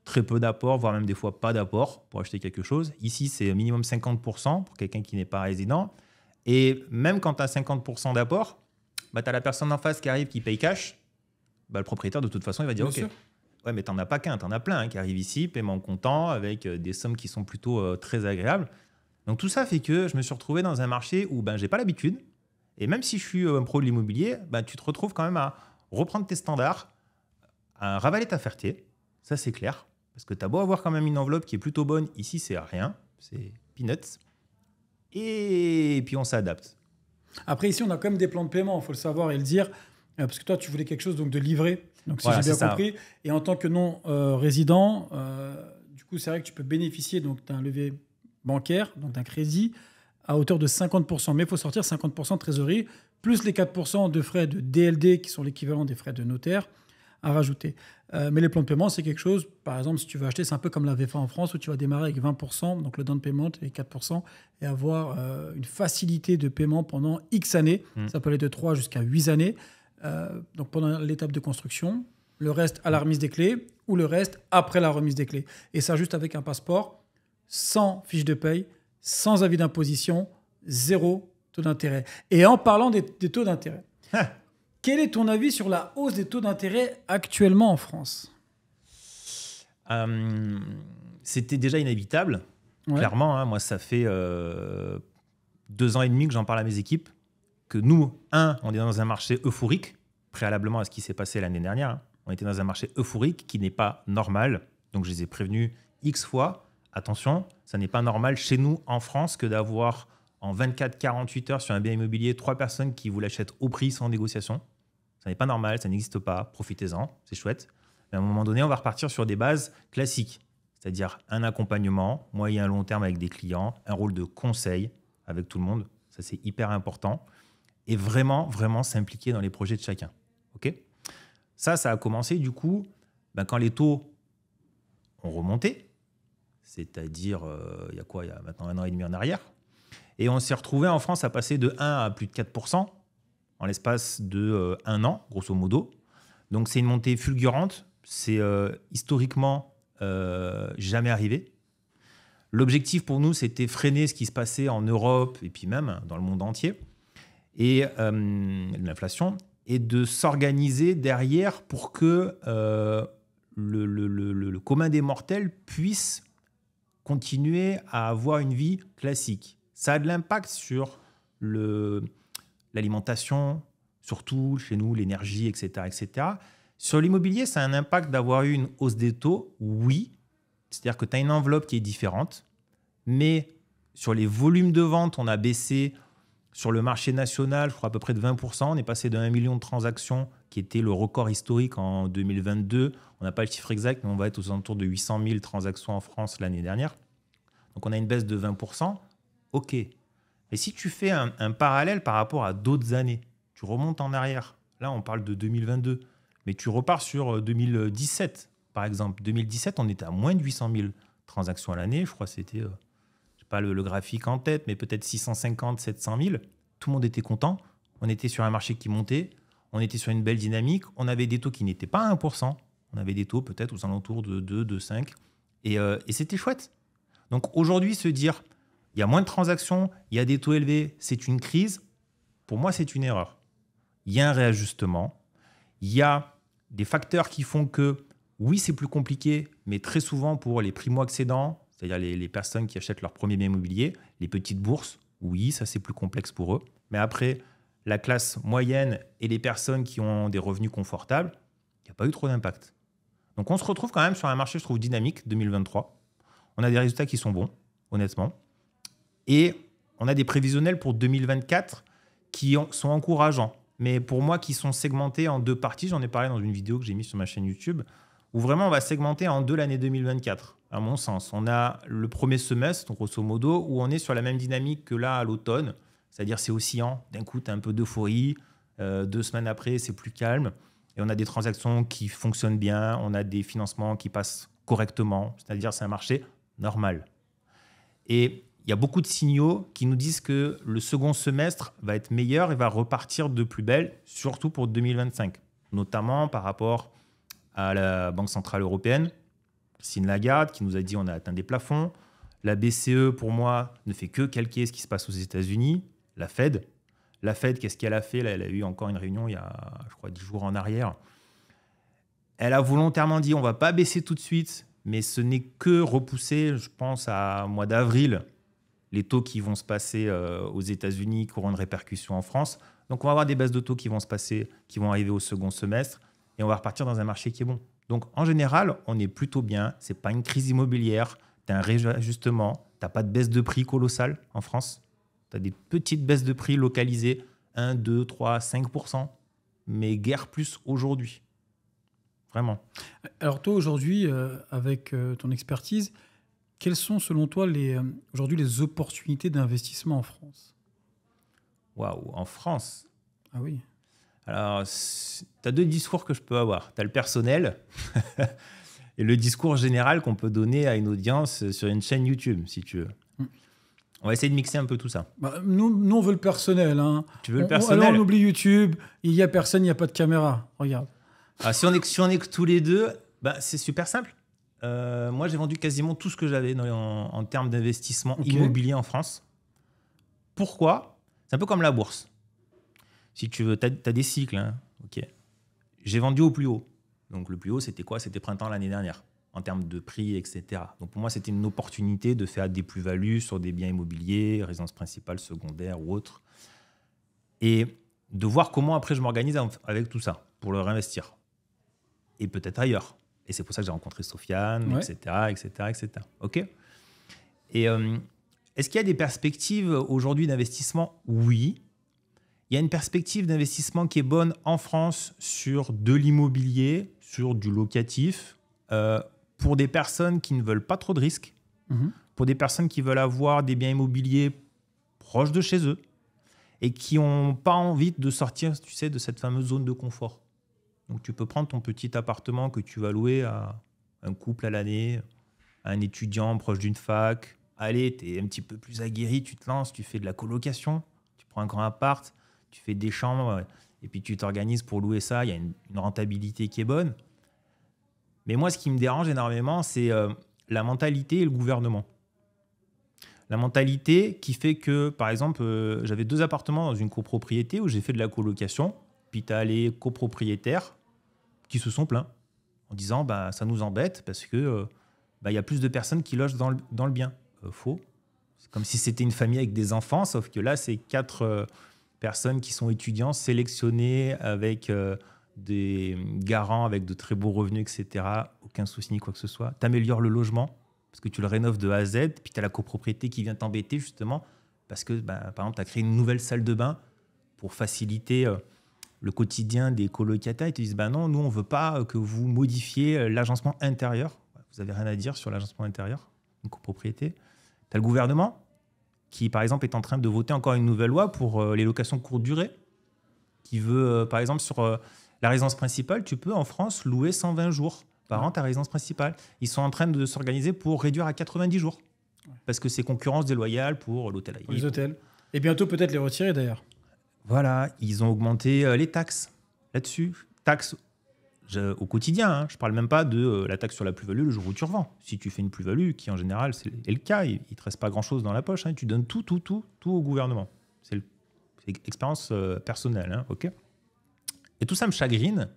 S1: très peu d'apports, voire même des fois pas d'apports pour acheter quelque chose. Ici, c'est minimum 50% pour quelqu'un qui n'est pas résident. Et même quand tu as 50% d'apport, tu as la personne en face qui arrive, qui paye cash. Le propriétaire, de toute façon, il va dire OK. Ouais, mais tu n'en as pas qu'un, tu en as plein qui arrivent ici, paiement comptant, avec des sommes qui sont plutôt très agréables. Donc tout ça fait que je me suis retrouvé dans un marché où je n'ai pas l'habitude. Et même si je suis un pro de l'immobilier, tu te retrouves quand même à reprendre tes standards, à ravaler ta fierté. Ça, c'est clair. Parce que tu as beau avoir quand même une enveloppe qui est plutôt bonne. Ici, c'est rien. C'est peanuts. Et puis on s'adapte.
S2: Après, ici, on a quand même des plans de paiement, il faut le savoir et le dire. Parce que toi, tu voulais quelque chose donc, de livré. Donc, si j'ai bien compris. Et en tant que non-résident, du coup, c'est vrai que tu peux bénéficier d'un levier bancaire, donc d'un crédit, à hauteur de 50%. Mais il faut sortir 50% de trésorerie, plus les 4% de frais de DLD, qui sont l'équivalent des frais de notaire, à rajouter. Mais les plans de paiement, c'est quelque chose, par exemple, si tu veux acheter, c'est un peu comme la VFA en France, où tu vas démarrer avec 20%, donc le down payment et 4%, et avoir une facilité de paiement pendant X années. Ça peut aller de 3 jusqu'à 8 années. Donc pendant l'étape de construction, le reste à la remise des clés, ou le reste après la remise des clés. Et ça, juste avec un passeport, sans fiche de paye, sans avis d'imposition, 0 taux d'intérêt. Et en parlant des taux d'intérêt, quel est ton avis sur la hausse des taux d'intérêt actuellement en France ?
S1: C'était déjà inévitable, clairement. Hein, moi, ça fait 2 ans et demi que j'en parle à mes équipes, que nous, on est dans un marché euphorique, préalablement à ce qui s'est passé l'année dernière. Hein. On était dans un marché euphorique qui n'est pas normal. Donc, je les ai prévenus X fois. Attention, ça n'est pas normal chez nous en France que d'avoir en 24-48 heures sur un bien immobilier 3 personnes qui vous l'achètent au prix sans négociation. Ça n'est pas normal, ça n'existe pas. Profitez-en, c'est chouette. Mais à un moment donné, on va repartir sur des bases classiques. C'est-à-dire un accompagnement moyen à long terme avec des clients, un rôle de conseil avec tout le monde. Ça, c'est hyper important. Et vraiment, vraiment s'impliquer dans les projets de chacun. OK ? Ça a commencé du coup quand les taux ont remonté. C'est-à-dire, il y a maintenant 1 an et demi en arrière. Et on s'est retrouvé en France à passer de 1 à plus de 4% en l'espace de 1 an, grosso modo. Donc, c'est une montée fulgurante. C'est historiquement jamais arrivé. L'objectif pour nous, c'était freiner ce qui se passait en Europe et puis même dans le monde entier et l'inflation et de s'organiser derrière pour que le commun des mortels puisse continuer à avoir une vie classique. Ça a de l'impact sur l'alimentation, surtout chez nous, l'énergie, etc., etc. Sur l'immobilier, ça a un impact d'avoir eu une hausse des taux, oui. C'est-à-dire que tu as une enveloppe qui est différente. Mais sur les volumes de vente, on a baissé sur le marché national, je crois à peu près de 20%. On est passé de 1 million de transactions, qui était le record historique en 2022. On n'a pas le chiffre exact, mais on va être aux alentours de 800 000 transactions en France l'année dernière. Donc on a une baisse de 20%. OK. Et si tu fais un parallèle par rapport à d'autres années, tu remontes en arrière. Là, on parle de 2022. Mais tu repars sur 2017, par exemple. 2017, on était à moins de 800 000 transactions à l'année. Je crois que c'était, je n'ai pas le graphique en tête, mais peut-être 650, 700 000. Tout le monde était content. On était sur un marché qui montait. On était sur une belle dynamique. On avait des taux qui n'étaient pas à 1%. On avait des taux peut-être aux alentours de 2, 2,5. Et c'était chouette. Donc aujourd'hui, se dire, il y a moins de transactions, il y a des taux élevés, c'est une crise. Pour moi, c'est une erreur. Il y a un réajustement. Il y a des facteurs qui font que, oui, c'est plus compliqué, mais très souvent pour les primo-accédants, c'est-à-dire les personnes qui achètent leur premier bien immobilier, les petites bourses, oui, ça c'est plus complexe pour eux. Mais après, la classe moyenne et les personnes qui ont des revenus confortables, il n'y a pas eu trop d'impact. Donc on se retrouve quand même sur un marché, je trouve, dynamique 2023. On a des résultats qui sont bons, honnêtement. Et on a des prévisionnels pour 2024 qui sont encourageants. Mais pour moi, qui sont segmentés en 2 parties. J'en ai parlé dans une vidéo que j'ai mise sur ma chaîne YouTube, où vraiment on va segmenter en 2 l'année 2024, à mon sens. On a le premier semestre, donc grosso modo, où on est sur la même dynamique que là à l'automne, c'est-à-dire c'est oscillant. D'un coup, tu as un peu d'euphorie. 2 semaines après, c'est plus calme. Et on a des transactions qui fonctionnent bien. On a des financements qui passent correctement. C'est-à-dire c'est un marché normal. Et il y a beaucoup de signaux qui nous disent que le second semestre va être meilleur et va repartir de plus belle, surtout pour 2025, notamment par rapport à la Banque Centrale Européenne, Christine Lagarde, qui nous a dit qu'on a atteint des plafonds. La BCE, pour moi, ne fait que calquer ce qui se passe aux États-Unis. La Fed, qu'est-ce qu'elle a fait ? Là, elle a eu encore une réunion il y a, je crois, 10 jours en arrière. Elle a volontairement dit on ne va pas baisser tout de suite, mais ce n'est que repousser, je pense, à mois d'avril, les taux qui vont se passer aux États-Unis, qui auront une répercussion en France. Donc, on va avoir des baisses de taux qui vont se passer, qui vont arriver au second semestre, et on va repartir dans un marché qui est bon. Donc, en général, on est plutôt bien. Ce n'est pas une crise immobilière. Tu as un réajustement. Tu n'as pas de baisse de prix colossale en France. Tu as des petites baisses de prix localisées, 1, 2, 3, 5%, mais guère plus aujourd'hui. Vraiment.
S2: Alors toi, aujourd'hui, avec ton expertise, quelles sont, selon toi, aujourd'hui les opportunités d'investissement en France ?
S1: Waouh, en France ?
S2: Ah oui.
S1: Alors, tu as 2 discours que je peux avoir. Tu as le personnel et le discours général qu'on peut donner à une audience sur une chaîne YouTube, si tu veux. On va essayer de mixer un peu tout ça.
S2: Nous, on veut le personnel. Hein.
S1: Tu veux le personnel ?
S2: Alors, on oublie YouTube. Il n'y a personne, il n'y a pas de caméra. Regarde.
S1: Ah, si on est que tous les deux, c'est super simple. Moi, j'ai vendu quasiment tout ce que j'avais en termes d'investissement immobilier en France. Pourquoi ? C'est un peu comme la bourse. Si tu veux, tu as des cycles. Hein. Okay. J'ai vendu au plus haut. Donc, le plus haut, c'était quoi ? C'était printemps l'année dernière, en termes de prix, etc. Donc, pour moi, c'était une opportunité de faire des plus-values sur des biens immobiliers, résidence principale, secondaire ou autres. Et de voir comment après je m'organise avec tout ça pour le réinvestir. Et peut-être ailleurs. Et c'est pour ça que j'ai rencontré Sofiane, etc. OK ? Et est-ce qu'il y a des perspectives aujourd'hui d'investissement ? Oui. Il y a une perspective d'investissement qui est bonne en France sur de l'immobilier, sur du locatif, pour des personnes qui ne veulent pas trop de risques, pour des personnes qui veulent avoir des biens immobiliers proches de chez eux et qui n'ont pas envie de sortir, tu sais, de cette fameuse zone de confort. Donc, tu peux prendre ton petit appartement que tu vas louer à un couple à l'année, à un étudiant proche d'une fac. Allez, tu es un petit peu plus aguerri, tu te lances, tu fais de la colocation, tu prends un grand appart, tu fais des chambres et puis tu t'organises pour louer ça. Il y a une rentabilité qui est bonne. Mais moi, ce qui me dérange énormément, c'est la mentalité et le gouvernement. La mentalité qui fait que, par exemple, j'avais 2 appartements dans une copropriété où j'ai fait de la colocation. Puis tu as les copropriétaires qui se sont plaints en disant ça nous embête parce que y a plus de personnes qui logent dans le bien. Faux. C'est comme si c'était une famille avec des enfants, sauf que là, c'est 4 personnes qui sont étudiants sélectionnées avec des garants, avec de très beaux revenus, etc. Aucun souci ni quoi que ce soit. Tu améliores le logement parce que tu le rénoves de A à Z. Puis tu as la copropriété qui vient t'embêter justement parce que, par exemple, tu as créé une nouvelle salle de bain pour faciliter le quotidien des colocataires. Ils te disent non, nous, on ne veut pas que vous modifiez l'agencement intérieur. Vous n'avez rien à dire sur l'agencement intérieur, une copropriété. Tu as le gouvernement qui, par exemple, est en train de voter encore une nouvelle loi pour les locations courte durée, qui veut, par exemple, sur la résidence principale, tu peux, en France, louer 120 jours par an ta résidence principale. Ils sont en train de s'organiser pour réduire à 90 jours, parce que c'est concurrence déloyale pour l'hôtellerie.
S2: Pour les hôtels. Et bientôt, peut-être les retirer, d'ailleurs.
S1: Voilà, ils ont augmenté les taxes là-dessus. Taxes au quotidien. Je ne parle même pas de la taxe sur la plus-value le jour où tu revends. Si tu fais une plus-value, qui en général c'est le cas, il ne te reste pas grand-chose dans la poche. Tu donnes tout au gouvernement. C'est l'expérience personnelle. OK ? Et tout ça me chagrine.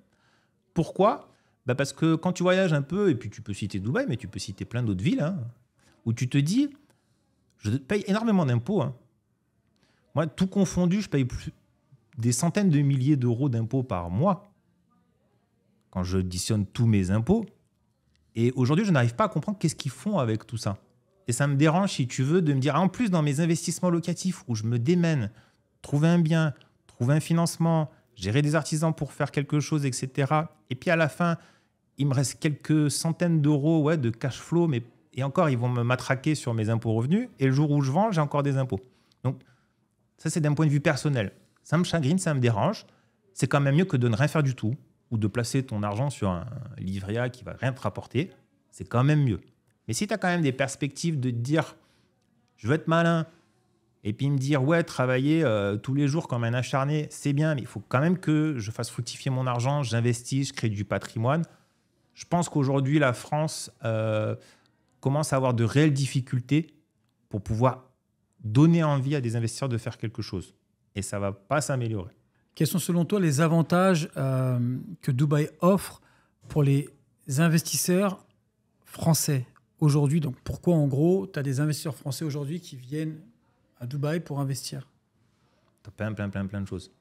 S1: Pourquoi ? Parce que quand tu voyages un peu, et puis tu peux citer Dubaï, mais tu peux citer plein d'autres villes, où tu te dis, je paye énormément d'impôts. Moi, tout confondu, je paye des centaines de milliers d'euros d'impôts par mois quand je additionne tous mes impôts. Et aujourd'hui, je n'arrive pas à comprendre qu'est-ce qu'ils font avec tout ça. Et ça me dérange, si tu veux, de me dire, en plus, dans mes investissements locatifs, où je me démène, trouver un bien, trouver un financement, gérer des artisans pour faire quelque chose, etc. Et puis à la fin, il me reste quelques centaines d'euros de cash flow, et encore, ils vont me matraquer sur mes impôts revenus. Et le jour où je vends, j'ai encore des impôts. Donc, ça, c'est d'un point de vue personnel. Ça me chagrine, ça me dérange. C'est quand même mieux que de ne rien faire du tout ou de placer ton argent sur un livret A qui ne va rien te rapporter. C'est quand même mieux. Mais si tu as quand même des perspectives de te dire « je veux être malin » et puis me dire « travailler tous les jours comme un acharné, c'est bien, mais il faut quand même que je fasse fructifier mon argent, j'investisse, je crée du patrimoine ». Je pense qu'aujourd'hui, la France commence à avoir de réelles difficultés pour pouvoir donner envie à des investisseurs de faire quelque chose. Et ça ne va pas s'améliorer.
S2: Quels sont selon toi les avantages que Dubaï offre pour les investisseurs français aujourd'hui? Donc pourquoi en gros tu as des investisseurs français aujourd'hui qui viennent à Dubaï pour investir?
S1: Tu as plein de choses.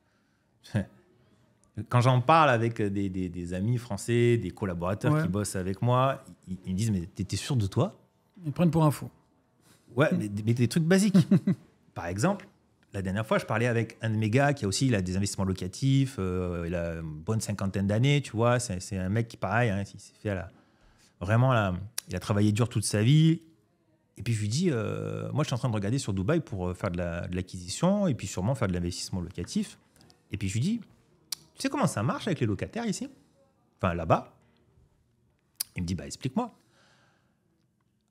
S1: Quand j'en parle avec des amis français, des collaborateurs qui bossent avec moi, ils me disent « mais t'es sûr de toi ?»
S2: Ils prennent pour info.
S1: Ouais, mais des trucs basiques. Par exemple, la dernière fois, je parlais avec un de mes gars qui a des investissements locatifs. Il a une bonne 50aine d'années, tu vois. C'est un mec qui, pareil, il s'est fait il a travaillé dur toute sa vie. Et puis, je lui dis, moi, je suis en train de regarder sur Dubaï pour faire de l'acquisition et puis sûrement faire de l'investissement locatif. Et puis, je lui dis, tu sais comment ça marche avec les locataires ici ? Enfin, là-bas. Il me dit, explique-moi.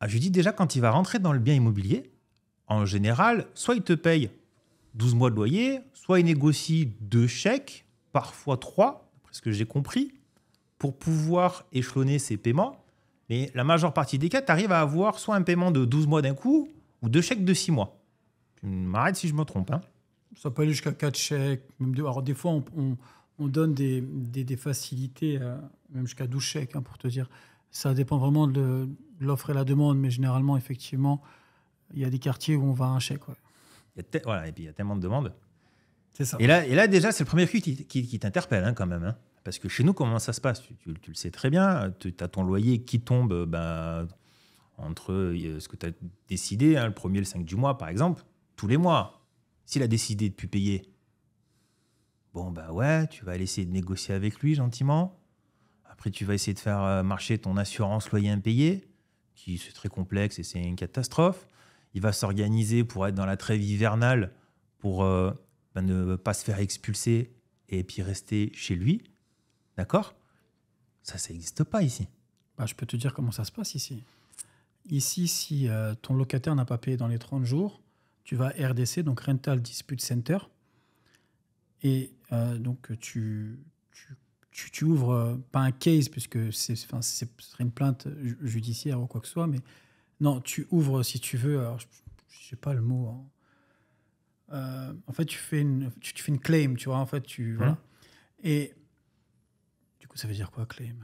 S1: Je lui dis déjà, quand il va rentrer dans le bien immobilier, en général, soit il te paye 12 mois de loyer, soit il négocie 2 chèques, parfois 3, d'après ce que j'ai compris, pour pouvoir échelonner ses paiements. Mais la majeure partie des cas, tu arrives à avoir soit un paiement de 12 mois d'un coup, ou 2 chèques de 6 mois. Tu m'arrêtes si je me trompe.
S2: Ça peut aller jusqu'à 4 chèques. Alors des fois, on donne des facilités, même jusqu'à 12 chèques, pour te dire. Ça dépend vraiment de l'offre et la demande, mais généralement, effectivement, il y a des quartiers où on va à un chèque.
S1: Et puis il y a tellement de demandes.
S2: C'est ça.
S1: Et là, déjà, c'est le premier truc qui t'interpelle quand même. Hein. Parce que chez nous, comment ça se passe ? Tu le sais très bien. Tu as ton loyer qui tombe entre ce que tu as décidé, le 1er et le 5 du mois, par exemple, tous les mois. S'il a décidé de ne plus payer, tu vas aller essayer de négocier avec lui gentiment. Après, tu vas essayer de faire marcher ton assurance loyer impayé, qui c'est très complexe et c'est une catastrophe. Il va s'organiser pour être dans la trêve hivernale pour ne pas se faire expulser et puis rester chez lui. D'accord ? Ça n'existe pas ici.
S2: Je peux te dire comment ça se passe ici. Ici, si ton locataire n'a pas payé dans les 30 jours, tu vas à RDC, donc Rental Dispute Center, et donc tu ouvres, pas un case, puisque ce serait une plainte judiciaire ou quoi que ce soit, mais non, tu ouvres, si tu veux, alors, je ne sais pas le mot, hein. En fait, tu fais une claim, tu vois, en fait, voilà. Et du coup, ça veut dire quoi, claim ?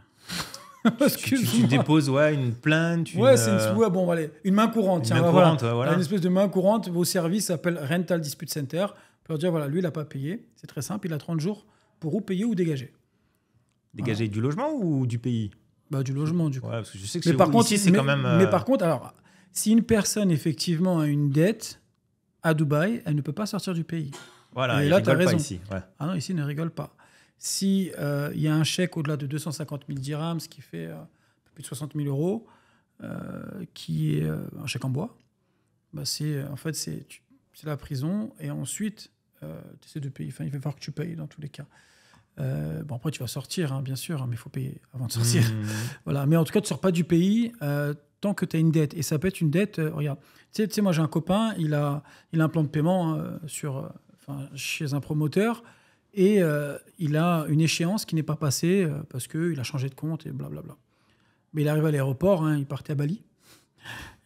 S1: Tu déposes une plainte.
S2: Une main courante.
S1: Une main courante, voilà.
S2: Une espèce de main courante. Vos services s'appellent Rental Dispute Center. Pour leur dire, voilà, lui, il n'a pas payé. C'est très simple. Il a 30 jours pour ou payer ou dégager.
S1: Dégager du logement ou du pays ?
S2: Du logement, du coup.
S1: Ouais, parce que je sais que c'est quand même...
S2: Mais par contre, alors, si une personne, effectivement, a une dette à Dubaï, elle ne peut pas sortir du pays.
S1: Voilà,
S2: et
S1: il
S2: là, tu as raison.
S1: pas ici. Ouais.
S2: Ah non, ici, il ne rigole pas. Si y a un chèque au-delà de 250 000 dirhams, ce qui fait plus de 60 000 euros, qui est un chèque en bois, c'est la prison. Et ensuite, tu essaies de payer. Enfin, il va falloir que tu payes dans tous les cas. Après, tu vas sortir, hein, bien sûr, mais il faut payer avant de sortir. Voilà. Mais en tout cas, tu ne sors pas du pays tant que tu as une dette. Et ça peut être une dette... regarde, tu sais, moi, j'ai un copain, il a un plan de paiement chez un promoteur. Et il a une échéance qui n'est pas passée parce qu'il a changé de compte et blablabla. Mais il arrive à l'aéroport, hein, il partait à Bali.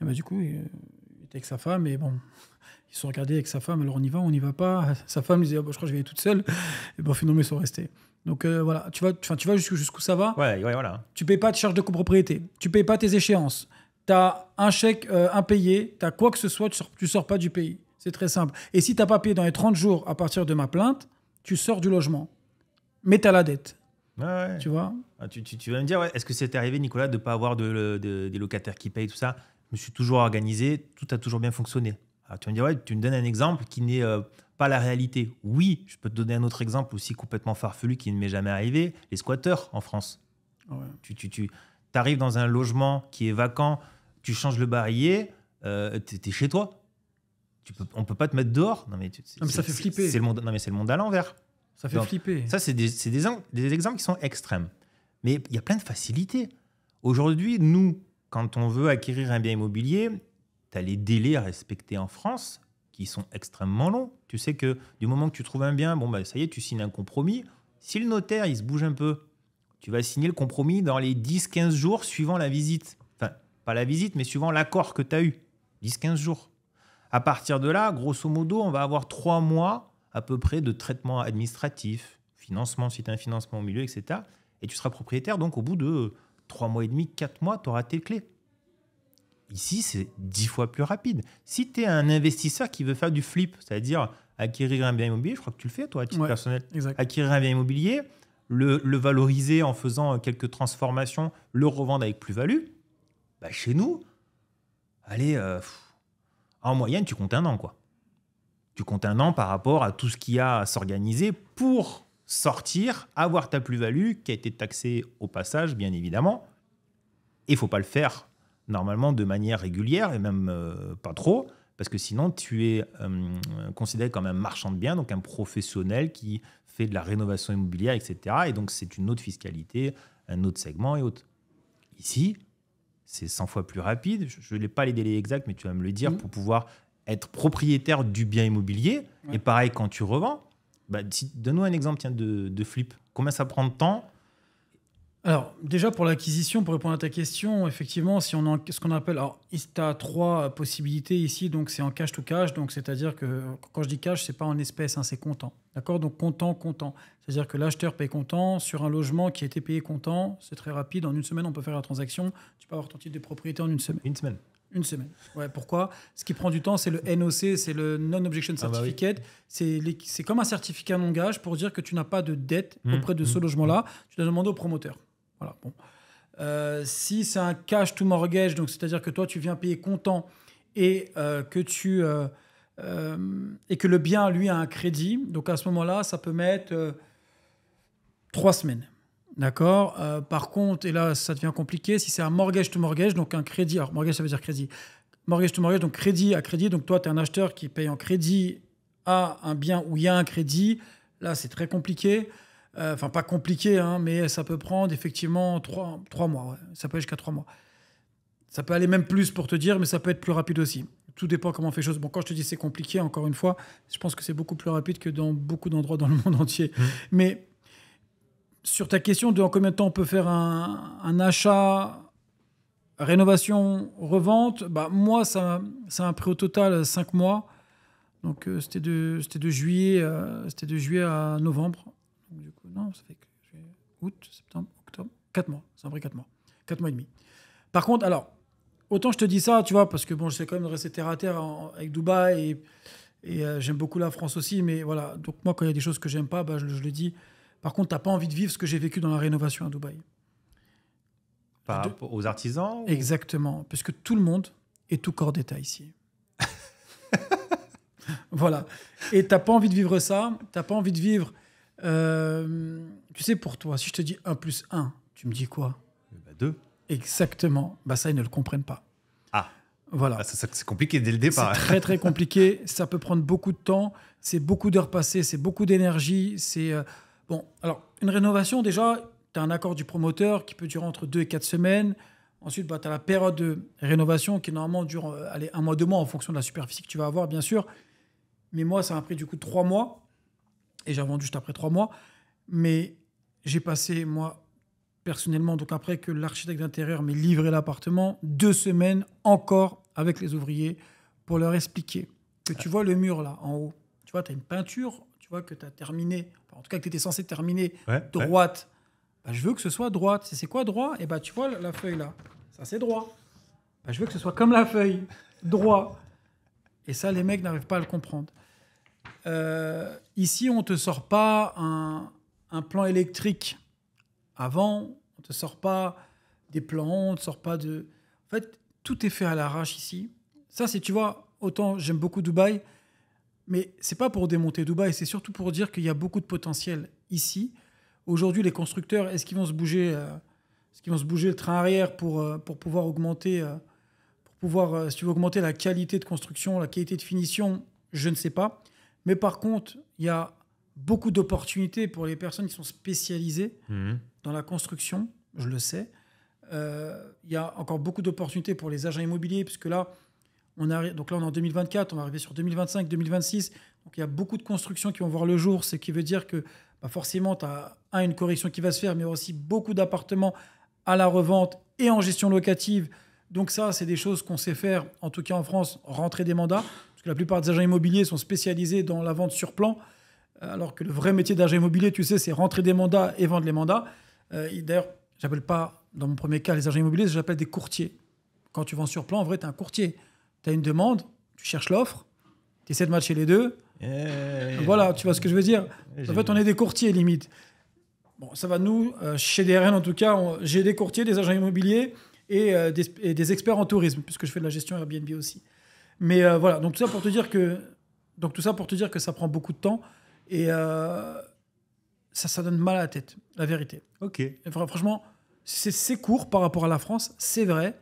S2: Et du coup, il était avec sa femme. Et bon, ils se sont regardés avec sa femme. Alors, on y va pas. Sa femme lui disait, je crois que je vais aller toute seule. Et finalement, ils sont restés. Donc, voilà. Tu vois jusqu'où ça va.
S1: Ouais, voilà.
S2: Tu ne payes pas de charges de copropriété. Tu ne payes pas tes échéances. Tu as un chèque impayé. Tu as quoi que ce soit. Tu sors pas du pays. C'est très simple. Et si tu n'as pas payé dans les 30 jours à partir de ma plainte, tu sors du logement, mais tu as la dette.
S1: Ouais.
S2: Tu vois ?
S1: Tu vas me dire, est-ce que c'est arrivé, Nicolas, de ne pas avoir des locataires qui payent, tout ça ? Je me suis toujours organisé, tout a toujours bien fonctionné. Alors, tu vas me dire, tu me donnes un exemple qui n'est pas la réalité. Oui, je peux te donner un autre exemple aussi complètement farfelu qui ne m'est jamais arrivé, les squatteurs en France.
S2: Ouais.
S1: Tu arrives dans un logement qui est vacant, tu changes le barillet, tu es chez toi. On peut pas te mettre dehors. Non, mais
S2: ça fait flipper.
S1: C'est le monde à l'envers.
S2: Ça fait flipper.
S1: Ça, c'est des exemples qui sont extrêmes. Mais il y a plein de facilités. Aujourd'hui, nous, quand on veut acquérir un bien immobilier, tu as les délais à respecter en France qui sont extrêmement longs. Tu sais que du moment que tu trouves un bien, ça y est, tu signes un compromis. Si le notaire, il se bouge un peu, tu vas signer le compromis dans les 10-15 jours suivant la visite. Enfin, pas la visite, mais suivant l'accord que tu as eu. 10-15 jours. À partir de là, grosso modo, on va avoir 3 mois à peu près de traitement administratif, financement, si tu as un financement au milieu, etc. Et tu seras propriétaire, donc au bout de 3 mois et demi, 4 mois, tu auras tes clés. Ici, c'est 10 fois plus rapide. Si tu es un investisseur qui veut faire du flip, c'est-à-dire acquérir un bien immobilier, je crois que tu le fais, toi, à titre personnel.
S2: Exact.
S1: Acquérir un bien immobilier, le valoriser en faisant quelques transformations, le revendre avec plus-value, chez nous, allez... en moyenne, tu comptes 1 an, quoi. Tu comptes 1 an par rapport à tout ce qu'il y a à s'organiser pour sortir, avoir ta plus-value qui a été taxée au passage, bien évidemment. Et il ne faut pas le faire normalement de manière régulière et même pas trop, parce que sinon tu es considéré comme un marchand de biens, donc un professionnel qui fait de la rénovation immobilière, etc. Et donc c'est une autre fiscalité, un autre segment et autres. Ici, c'est 100 fois plus rapide. Je n'ai pas les délais exacts, mais tu vas me le dire, pour pouvoir être propriétaire du bien immobilier. Ouais. Et pareil, quand tu revends, donne-nous un exemple de flip. Combien ça prend de temps ?
S2: Alors, déjà, pour l'acquisition, pour répondre à ta question, effectivement, si on a ce qu'on appelle... Alors, tu as 3 possibilités ici, donc c'est en cash to cash. Donc, c'est-à-dire que quand je dis cash, ce n'est pas en espèces, hein, c'est comptant. D'accord ? Donc, comptant. C'est-à-dire que l'acheteur paye comptant sur un logement qui a été payé comptant. C'est très rapide. En 1 semaine, on peut faire la transaction. Tu peux avoir ton titre de propriété en 1 semaine. Une semaine. Ouais, pourquoi? Ce qui prend du temps, c'est le NOC, c'est le Non-Objection Certificate. C'est comme un certificat non-gage pour dire que tu n'as pas de dette auprès de ce logement-là. Tu dois demander au promoteur. Voilà, bon. Si c'est un cash to mortgage, donc c'est-à-dire que toi, tu viens payer comptant et que le bien, lui, a un crédit, donc à ce moment-là, ça peut mettre 3 semaines. D'accord. Par contre, et là, ça devient compliqué, si c'est un mortgage to mortgage, donc un crédit, alors mortgage, ça veut dire crédit. Mortgage to mortgage, donc crédit à crédit, donc toi, tu es un acheteur qui paye en crédit à un bien où il y a un crédit. Là, c'est très compliqué. Enfin, pas compliqué, hein, mais ça peut prendre effectivement 3 mois. Ouais. Ça peut aller jusqu'à 3 mois. Ça peut aller même plus pour te dire, mais ça peut être plus rapide aussi. Tout dépend comment on fait les choses. Bon, quand je te dis c'est compliqué, encore une fois, je pense que c'est beaucoup plus rapide que dans beaucoup d'endroits dans le monde entier. Mais sur ta question de en combien de temps on peut faire un achat, rénovation, revente, bah, moi, ça a pris au total 5 mois. Donc, c'était de juillet à novembre. Donc, du coup, non, ça fait que août, septembre, octobre, 4 mois. Ça a pris 4 mois. 4 mois et demi. Par contre, alors, autant je te dis ça, tu vois, parce que bon, je sais quand même de rester terre à terre avec Dubaï et j'aime beaucoup la France aussi, mais voilà. Donc, moi, quand il y a des choses que j'aime pas, bah, je le dis. Par contre, tu n'as pas envie de vivre ce que j'ai vécu dans la rénovation à Dubaï.
S1: Par rapport aux artisans
S2: Exactement. Parce que tout le monde est tout corps d'état ici. Voilà. Et tu n'as pas envie de vivre ça. Tu n'as pas envie de vivre... tu sais, pour toi, si je te dis 1 + 1, tu me dis quoi?
S1: 2.
S2: Exactement. Bah, ça, ils ne le comprennent pas.
S1: Ah.
S2: Voilà.
S1: Ah, c'est compliqué dès le départ.
S2: C'est très, très compliqué. Ça peut prendre beaucoup de temps. C'est beaucoup d'heures passées. C'est beaucoup d'énergie. C'est... Bon, alors, une rénovation, déjà, tu as un accord du promoteur qui peut durer entre 2 et 4 semaines. Ensuite, bah, tu as la période de rénovation qui, normalement, dure 1 mois, 2 mois en fonction de la superficie que tu vas avoir, bien sûr. Mais moi, ça m'a pris, du coup, 3 mois. Et j'ai vendu juste après 3 mois. Mais j'ai passé, moi, personnellement, donc après que l'architecte d'intérieur m'ait livré l'appartement, 2 semaines encore avec les ouvriers pour leur expliquer que tu vois le mur, là, en haut. Tu vois, tu as une peinture... que tu as terminé, en tout cas que tu étais censé terminer droite, bah, je veux que ce soit droite. C'est quoi droit? Et bah, tu vois la feuille là, ça c'est droit. Bah, je veux que ce soit comme la feuille, droit. Et ça, les mecs n'arrivent pas à le comprendre. Ici, on ne te sort pas un plan électrique avant, on ne te sort pas des plans, on ne te sort pas de... En fait, tout est fait à l'arrache ici. Ça, c'est, tu vois, autant j'aime beaucoup Dubaï, mais c'est pas pour démonter Dubaï, c'est surtout pour dire qu'il y a beaucoup de potentiel ici. Aujourd'hui, les constructeurs, est-ce qu'ils vont se bouger le train arrière pour pouvoir augmenter, si tu veux augmenter la qualité de construction, la qualité de finition, je ne sais pas. Mais par contre, il y a beaucoup d'opportunités pour les personnes qui sont spécialisées dans la construction, je le sais. Il y a encore beaucoup d'opportunités pour les agents immobiliers, puisque là, on est en 2024, on va arriver sur 2025, 2026. Donc, il y a beaucoup de constructions qui vont voir le jour, ce qui veut dire que bah forcément, tu as une correction qui va se faire, mais aussi beaucoup d'appartements à la revente et en gestion locative. Donc ça, c'est des choses qu'on sait faire, en tout cas en France, rentrer des mandats, parce que la plupart des agents immobiliers sont spécialisés dans la vente sur plan, alors que le vrai métier d'agent immobilier, tu sais, c'est rentrer des mandats et vendre les mandats. D'ailleurs, j'appelle pas, dans mon premier cas, les agents immobiliers, j'appelle des courtiers. Quand tu vends sur plan, en vrai, tu es un courtier. Tu as une demande, tu cherches l'offre, tu essaies de matcher les deux. Voilà, tu vois ce que je veux dire. En fait, on est des courtiers, limite. Bon, ça va, nous, chez DRN, en tout cas, j'ai des courtiers, des agents immobiliers et des experts en tourisme, puisque je fais de la gestion Airbnb aussi. Mais voilà, donc tout ça pour te dire que ça prend beaucoup de temps et ça donne mal à la tête, la vérité.
S1: Ok.
S2: Et franchement, c'est court par rapport à la France, c'est vrai,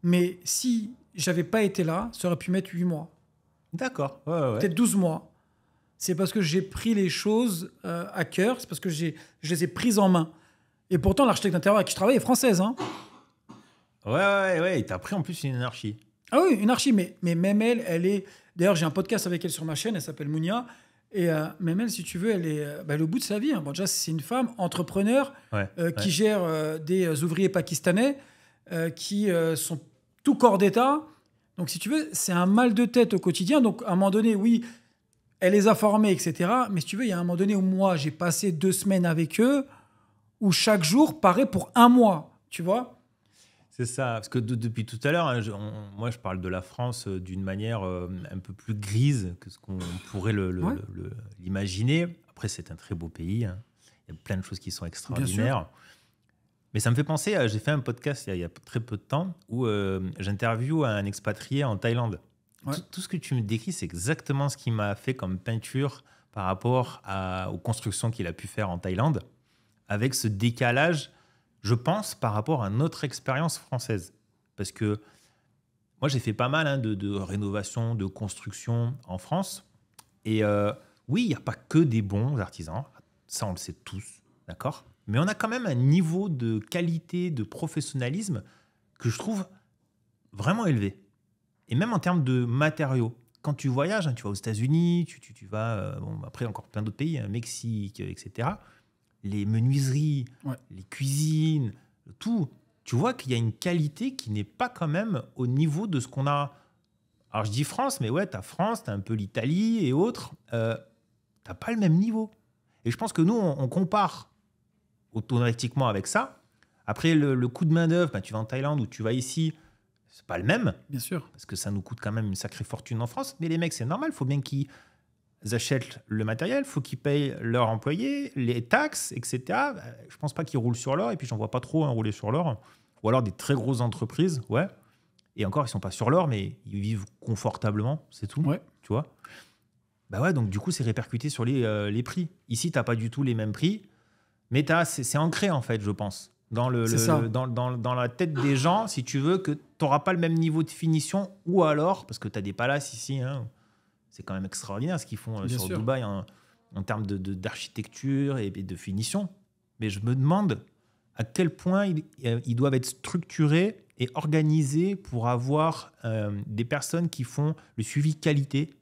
S2: mais si j'avais pas été là, ça aurait pu mettre 8 mois.
S1: D'accord. Ouais.
S2: Peut-être 12 mois. C'est parce que j'ai pris les choses à cœur, c'est parce que je les ai prises en main. Et pourtant, l'architecte d'intérieur avec qui je travaille est française. Hein.
S1: Ouais. Et t'as pris en plus une anarchie.
S2: Ah oui, une archi, mais même elle est... D'ailleurs, j'ai un podcast avec elle sur ma chaîne, elle s'appelle Mounia. Et même elle, si tu veux, elle est au bout de sa vie. Hein. Bon, déjà, c'est une femme entrepreneur qui gère des ouvriers pakistanais qui sont tout corps d'État. Donc, si tu veux, c'est un mal de tête au quotidien. Donc, à un moment donné, oui, elle les a formés, etc. Mais si tu veux, il y a un moment donné où moi, j'ai passé 2 semaines avec eux, où chaque jour paraît pour 1 mois, tu vois.
S1: C'est ça, parce que depuis tout à l'heure, hein, moi je parle de la France d'une manière un peu plus grise que ce qu'on pourrait l'imaginer. Après, c'est un très beau pays, hein. Il y a plein de choses qui sont extraordinaires. Mais ça me fait penser, j'ai fait un podcast il y a très peu de temps où j'interviewe un expatrié en Thaïlande. Ouais. Tout ce que tu me décris, c'est exactement ce qu'il m'a fait comme peinture par rapport aux constructions qu'il a pu faire en Thaïlande, avec ce décalage, je pense, par rapport à notre expérience française. Parce que moi, j'ai fait pas mal de rénovation, de construction en France. Et oui, il n'y a pas que des bons artisans. Ça, on le sait tous, d'accord ? Mais on a quand même un niveau de qualité, de professionnalisme que je trouve vraiment élevé. Et même en termes de matériaux. Quand tu voyages, hein, tu vas aux États-Unis, tu vas, après encore plein d'autres pays, hein, Mexique, etc. Les menuiseries, les cuisines, tout. Tu vois qu'il y a une qualité qui n'est pas quand même au niveau de ce qu'on a. Alors je dis France, mais ouais, t'as France, t'as un peu l'Italie et autres. T'as pas le même niveau. Et je pense que nous, on compare automatiquement avec ça. Après, le coût de main-d'œuvre, tu vas en Thaïlande ou tu vas ici, c'est pas le même.
S2: Bien sûr.
S1: Parce que ça nous coûte quand même une sacrée fortune en France. Mais les mecs, c'est normal, il faut bien qu'ils achètent le matériel, il faut qu'ils payent leurs employés, les taxes, etc. Je pense pas qu'ils roulent sur l'or. Et puis, j'en vois pas trop rouler sur l'or. Ou alors des très grosses entreprises, ouais. Et encore, ils sont pas sur l'or, mais ils vivent confortablement, c'est tout.
S2: Ouais.
S1: Tu vois ? Bah ouais, donc du coup, c'est répercuté sur les prix. Ici, tu n'as pas du tout les mêmes prix, mais c'est ancré, en fait, je pense, dans la tête des gens, si tu veux, que tu n'auras pas le même niveau de finition, ou alors, parce que tu as des palaces ici, hein, c'est quand même extraordinaire ce qu'ils font sur Dubaï en termes d'architecture et de finition. Mais je me demande à quel point ils doivent être structurés et organisés pour avoir des personnes qui font le suivi qualité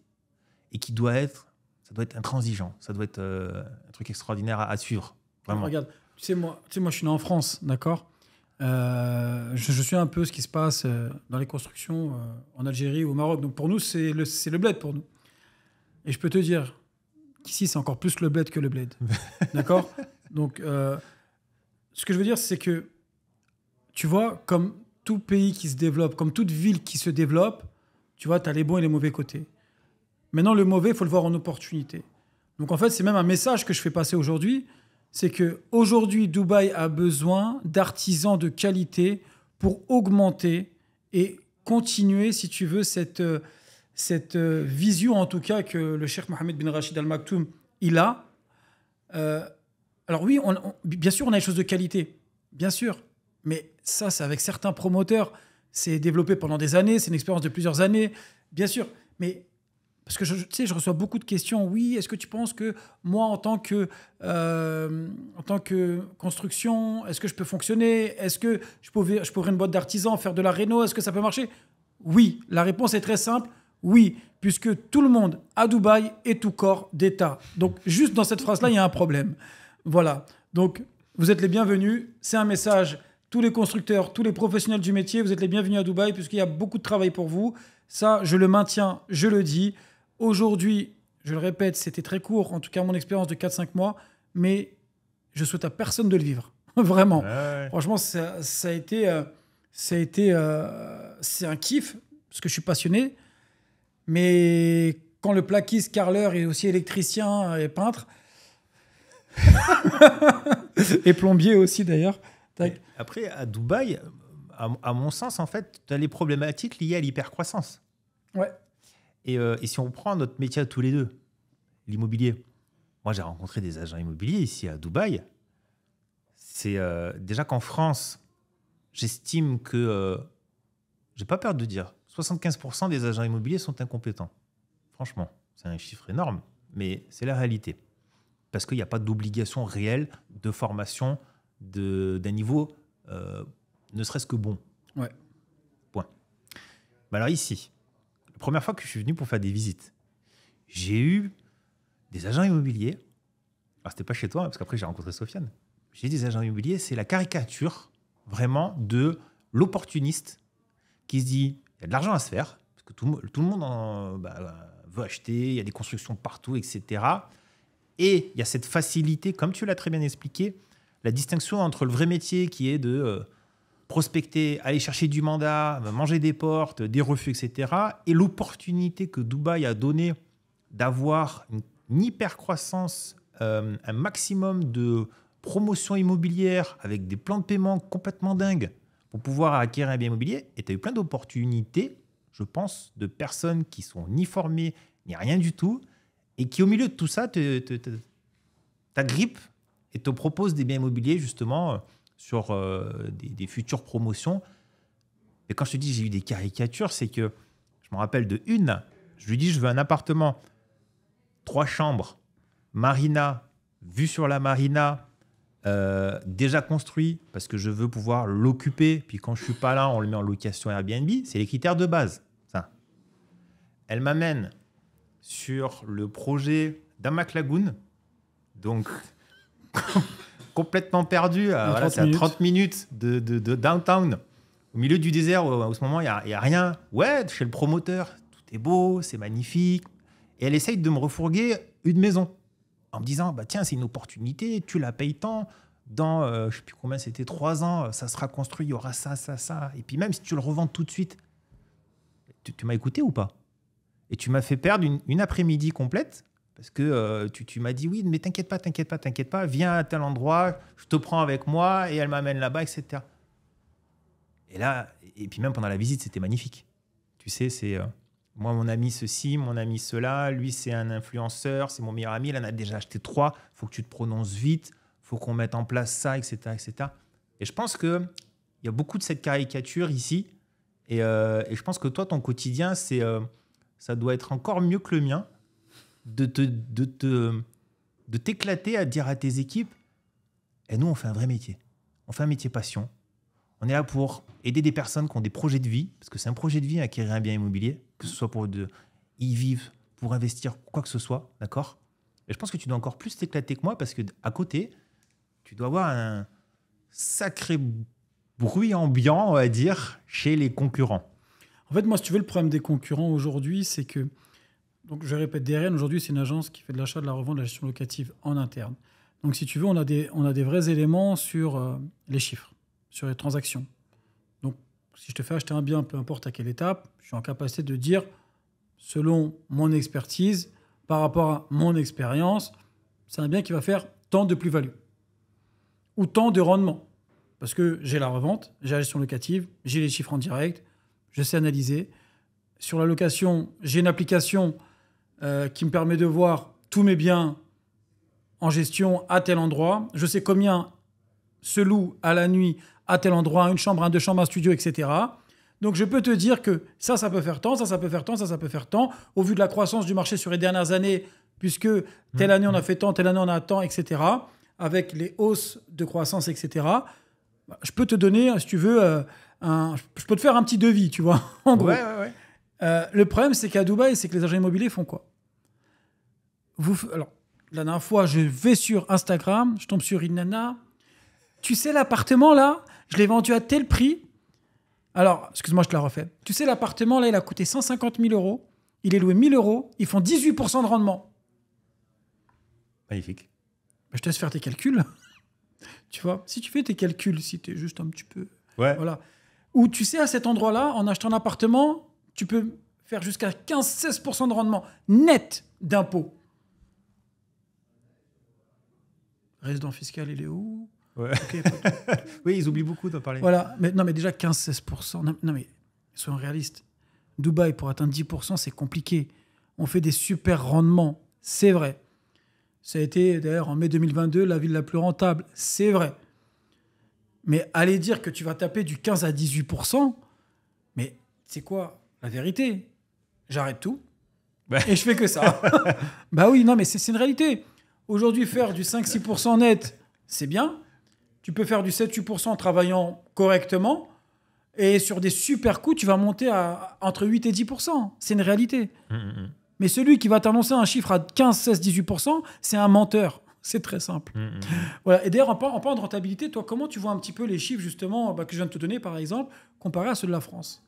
S1: et ça doit être intransigeant. Ça doit être un truc extraordinaire à suivre. Vraiment.
S2: Regarde, tu sais, moi, je suis né en France, d'accord ? Je suis un peu ce qui se passe dans les constructions en Algérie ou au Maroc. Donc pour nous, c'est le bled pour nous. Et je peux te dire qu'ici, c'est encore plus le bled que le bled. D'accord ? Donc, ce que je veux dire, c'est que, tu vois, comme tout pays qui se développe, comme toute ville qui se développe, tu vois, tu as les bons et les mauvais côtés. Maintenant, le mauvais, il faut le voir en opportunité. Donc, en fait, c'est même un message que je fais passer aujourd'hui. C'est qu'aujourd'hui, Dubaï a besoin d'artisans de qualité pour augmenter et continuer, si tu veux, cette vision, en tout cas, que le cheikh Mohammed bin Rachid Al Maktoum, il a. Alors oui, bien sûr, on a des choses de qualité. Bien sûr. Mais ça, c'est avec certains promoteurs. C'est développé pendant des années. C'est une expérience de plusieurs années. Bien sûr. Mais... Parce que je reçois beaucoup de questions. Oui, est-ce que tu penses que moi, en tant que construction, est-ce que je peux fonctionner ? Est-ce que je pourrais une boîte d'artisans faire de la réno ? Est-ce que ça peut marcher ? Oui. La réponse est très simple. Oui, puisque tout le monde à Dubaï est tout corps d'État. Donc, juste dans cette phrase-là, il y a un problème. Voilà. Donc, vous êtes les bienvenus. C'est un message. Tous les constructeurs, tous les professionnels du métier, vous êtes les bienvenus à Dubaï puisqu'il y a beaucoup de travail pour vous. Ça, je le maintiens, je le dis. Aujourd'hui, je le répète, c'était très court, en tout cas mon expérience de 4-5 mois, mais je souhaite à personne de le vivre. Vraiment. Ouais. Franchement, ça a été c'est un kiff, parce que je suis passionné, mais quand le plaquiste, carreleur est aussi électricien et peintre, et plombier aussi d'ailleurs.
S1: Après, à Dubaï, à mon sens, en fait, tu as les problématiques liées à l'hypercroissance.
S2: Ouais.
S1: Et si on prend notre métier à tous les deux, l'immobilier, moi j'ai rencontré des agents immobiliers ici à Dubaï. C'est déjà qu'en France, j'estime que, j'ai pas peur de dire, 75% des agents immobiliers sont incompétents. Franchement, c'est un chiffre énorme, mais c'est la réalité. Parce qu'il n'y a pas d'obligation réelle de formation d'un niveau, ne serait-ce que bon.
S2: Ouais.
S1: Point. Mais alors ici, première fois que je suis venu pour faire des visites, j'ai eu des agents immobiliers. Alors, c'était pas chez toi, parce qu'après, j'ai rencontré Sofiane. J'ai eu des agents immobiliers, c'est la caricature, vraiment, de l'opportuniste qui se dit, il y a de l'argent à se faire, parce que tout le monde veut acheter, il y a des constructions partout, etc. Et il y a cette facilité, comme tu l'as très bien expliqué, la distinction entre le vrai métier qui est de prospecter, aller chercher du mandat, manger des portes, des refus, etc. Et l'opportunité que Dubaï a donnée d'avoir une hyper-croissance, un maximum de promotion immobilière avec des plans de paiement complètement dingues pour pouvoir acquérir un bien immobilier. Et tu as eu plein d'opportunités, je pense, de personnes qui sont ni formées, ni rien du tout, et qui, au milieu de tout ça, t'agrippent et te proposent des biens immobiliers, justement, sur des futures promotions. Et quand je te dis j'ai eu des caricatures, c'est que je me rappelle de une. Je lui dis, je veux un appartement, 3 chambres, marina, vue sur la marina, déjà construit, parce que je veux pouvoir l'occuper. Puis quand je ne suis pas là, on le met en location Airbnb. C'est les critères de base. Ça. Elle m'amène sur le projet d'Hamac Lagoon. Donc, complètement perdu. Voilà, c'est à 30 minutes de downtown, au milieu du désert. En ce moment, il n'y a rien. Ouais, chez le promoteur, tout est beau, c'est magnifique. Et elle essaye de me refourguer une maison en me disant, bah, tiens, c'est une opportunité, tu la payes tant. Dans, je ne sais plus combien, c'était 3 ans, ça sera construit, il y aura ça, ça, ça. Et puis même si tu le revends tout de suite, tu m'as écouté ou pas? Et tu m'as fait perdre une après-midi complète. Parce que tu m'as dit, oui, mais t'inquiète pas, viens à tel endroit, je te prends avec moi, et elle m'amène là-bas, etc. Et là, et puis même pendant la visite, c'était magnifique. Tu sais, c'est moi, mon ami ceci, mon ami cela, lui, c'est un influenceur, c'est mon meilleur ami, il en a déjà acheté 3, il faut que tu te prononces vite, il faut qu'on mette en place ça, etc., etc. Et je pense qu'il y a beaucoup de cette caricature ici, et je pense que toi, ton quotidien, ça doit être encore mieux que le mien, de t'éclater à dire à tes équipes, et nous, on fait un vrai métier. On fait un métier passion. On est là pour aider des personnes qui ont des projets de vie, parce que c'est un projet de vie acquérir un bien immobilier, que ce soit pour y vivre, pour investir, quoi que ce soit, d'accord? Et je pense que tu dois encore plus t'éclater que moi, parce qu'à côté, tu dois avoir un sacré bruit ambiant, on va dire, chez les concurrents.
S2: En fait, moi, si tu veux, le problème des concurrents aujourd'hui, c'est que, donc je répète, DRN, aujourd'hui, c'est une agence qui fait de l'achat, de la revente, de la gestion locative en interne. Donc, si tu veux, on a des vrais éléments sur les chiffres, sur les transactions. Donc, si je te fais acheter un bien, peu importe à quelle étape, je suis en capacité de dire, selon mon expertise, par rapport à mon expérience, c'est un bien qui va faire tant de plus-value ou tant de rendement. Parce que j'ai la revente, j'ai la gestion locative, j'ai les chiffres en direct, je sais analyser. Sur la location, j'ai une application qui me permet de voir tous mes biens en gestion à tel endroit. Je sais combien se loue à la nuit à tel endroit, une chambre, deux chambres, un studio, etc. Donc, je peux te dire que ça peut faire tant, ça peut faire tant, ça peut faire tant. Au vu de la croissance du marché sur les dernières années, puisque telle année on a fait tant, telle année on a tant, etc. Avec les hausses de croissance, etc. Je peux te donner, si tu veux, je peux te faire un petit devis, tu vois, en gros.
S1: Ouais.
S2: Le problème, c'est qu'à Dubaï, c'est que les agents immobiliers font quoi? Alors, la dernière fois, je vais sur Instagram, je tombe sur une nana. Tu sais, l'appartement, là, je l'ai vendu à tel prix. Alors, excuse-moi, je te la refais. Tu sais, l'appartement, là, il a coûté 150 000 €. Il est loué 1 000 €. Ils font 18% de rendement.
S1: Magnifique.
S2: Je te laisse faire tes calculs. Tu vois, si tu fais tes calculs, si tu es juste un petit peu...
S1: Ouais.
S2: Voilà. Ou tu sais, à cet endroit-là, en achetant un appartement, tu peux faire jusqu'à 15-16% de rendement net d'impôts. Résident fiscal, il est où?
S1: Ouais.
S2: Okay,
S1: oui, ils oublient beaucoup d'en parler.
S2: Voilà, mais déjà 15-16%. Non, mais soyons réalistes. Dubaï, pour atteindre 10%, c'est compliqué. On fait des super rendements, c'est vrai. Ça a été, d'ailleurs, en mai 2022, la ville la plus rentable, c'est vrai. Mais aller dire que tu vas taper du 15 à 18%, mais c'est quoi la vérité? J'arrête tout et je fais que ça. Bah oui, non, mais c'est une réalité. Aujourd'hui, faire du 5-6% net, c'est bien. Tu peux faire du 7-8% en travaillant correctement. Et sur des super coups, tu vas monter à entre 8 et 10%. C'est une réalité. Mais celui qui va t'annoncer un chiffre à 15, 16, 18%, c'est un menteur. C'est très simple. Voilà. Et d'ailleurs, en parlant de rentabilité, toi, comment tu vois un petit peu les chiffres, justement, que je viens de te donner, par exemple, comparés à ceux de la France?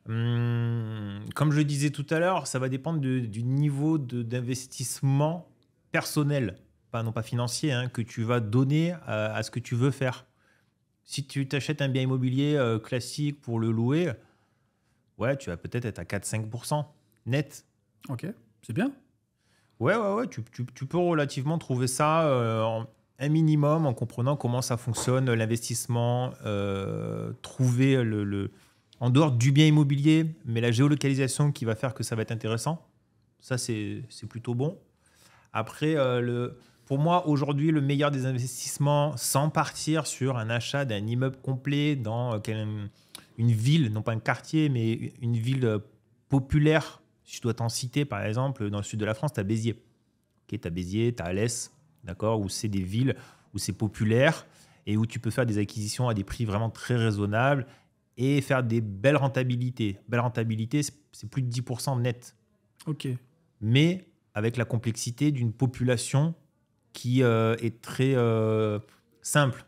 S1: Comme je le disais tout à l'heure, ça va dépendre du niveau d'investissement personnel, non pas financier, que tu vas donner à ce que tu veux faire. Si tu t'achètes un bien immobilier classique pour le louer, ouais, tu vas peut-être être à 4-5% net.
S2: Ok, c'est bien.
S1: Ouais, tu peux relativement trouver ça un minimum en comprenant comment ça fonctionne, l'investissement, trouver en dehors du bien immobilier, mais la géolocalisation qui va faire que ça va être intéressant. Ça, c'est plutôt bon. Après, pour moi, aujourd'hui, le meilleur des investissements, sans partir sur un achat d'un immeuble complet dans une ville, non pas un quartier, mais une ville populaire. Si je dois t'en citer, par exemple, dans le sud de la France, tu as Béziers. Okay, tu as Béziers, tu as Alès, d'accord, où c'est des villes où c'est populaire et où tu peux faire des acquisitions à des prix vraiment très raisonnables et faire des belles rentabilités. Belle rentabilité, c'est plus de 10% net.
S2: Ok.
S1: Mais avec la complexité d'une population qui est très simple.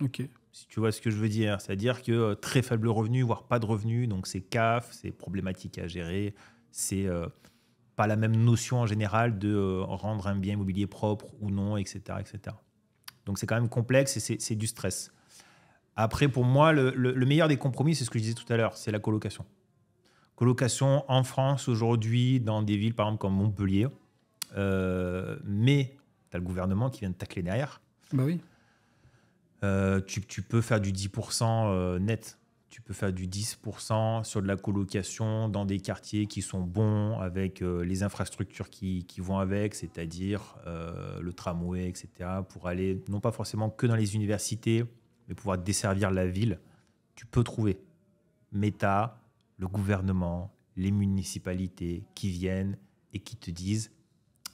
S2: Ok.
S1: Si tu vois ce que je veux dire. C'est-à-dire que très faible revenu, voire pas de revenu, donc c'est CAF, c'est problématique à gérer, c'est pas la même notion en général de rendre un bien immobilier propre ou non, etc. etc. Donc c'est quand même complexe et c'est du stress. Après, pour moi, le meilleur des compromis, c'est ce que je disais tout à l'heure, c'est la colocation. Colocation en France aujourd'hui, dans des villes par exemple comme Montpellier, mais tu as le gouvernement qui vient de tacler derrière.
S2: Bah oui.
S1: Tu peux faire du 10% net. Tu peux faire du 10% sur de la colocation dans des quartiers qui sont bons, avec les infrastructures qui vont avec, c'est-à-dire le tramway, etc., pour aller, non pas forcément que dans les universités, mais pouvoir desservir la ville. Tu peux trouver. Mais tu as le gouvernement, les municipalités qui viennent et qui te disent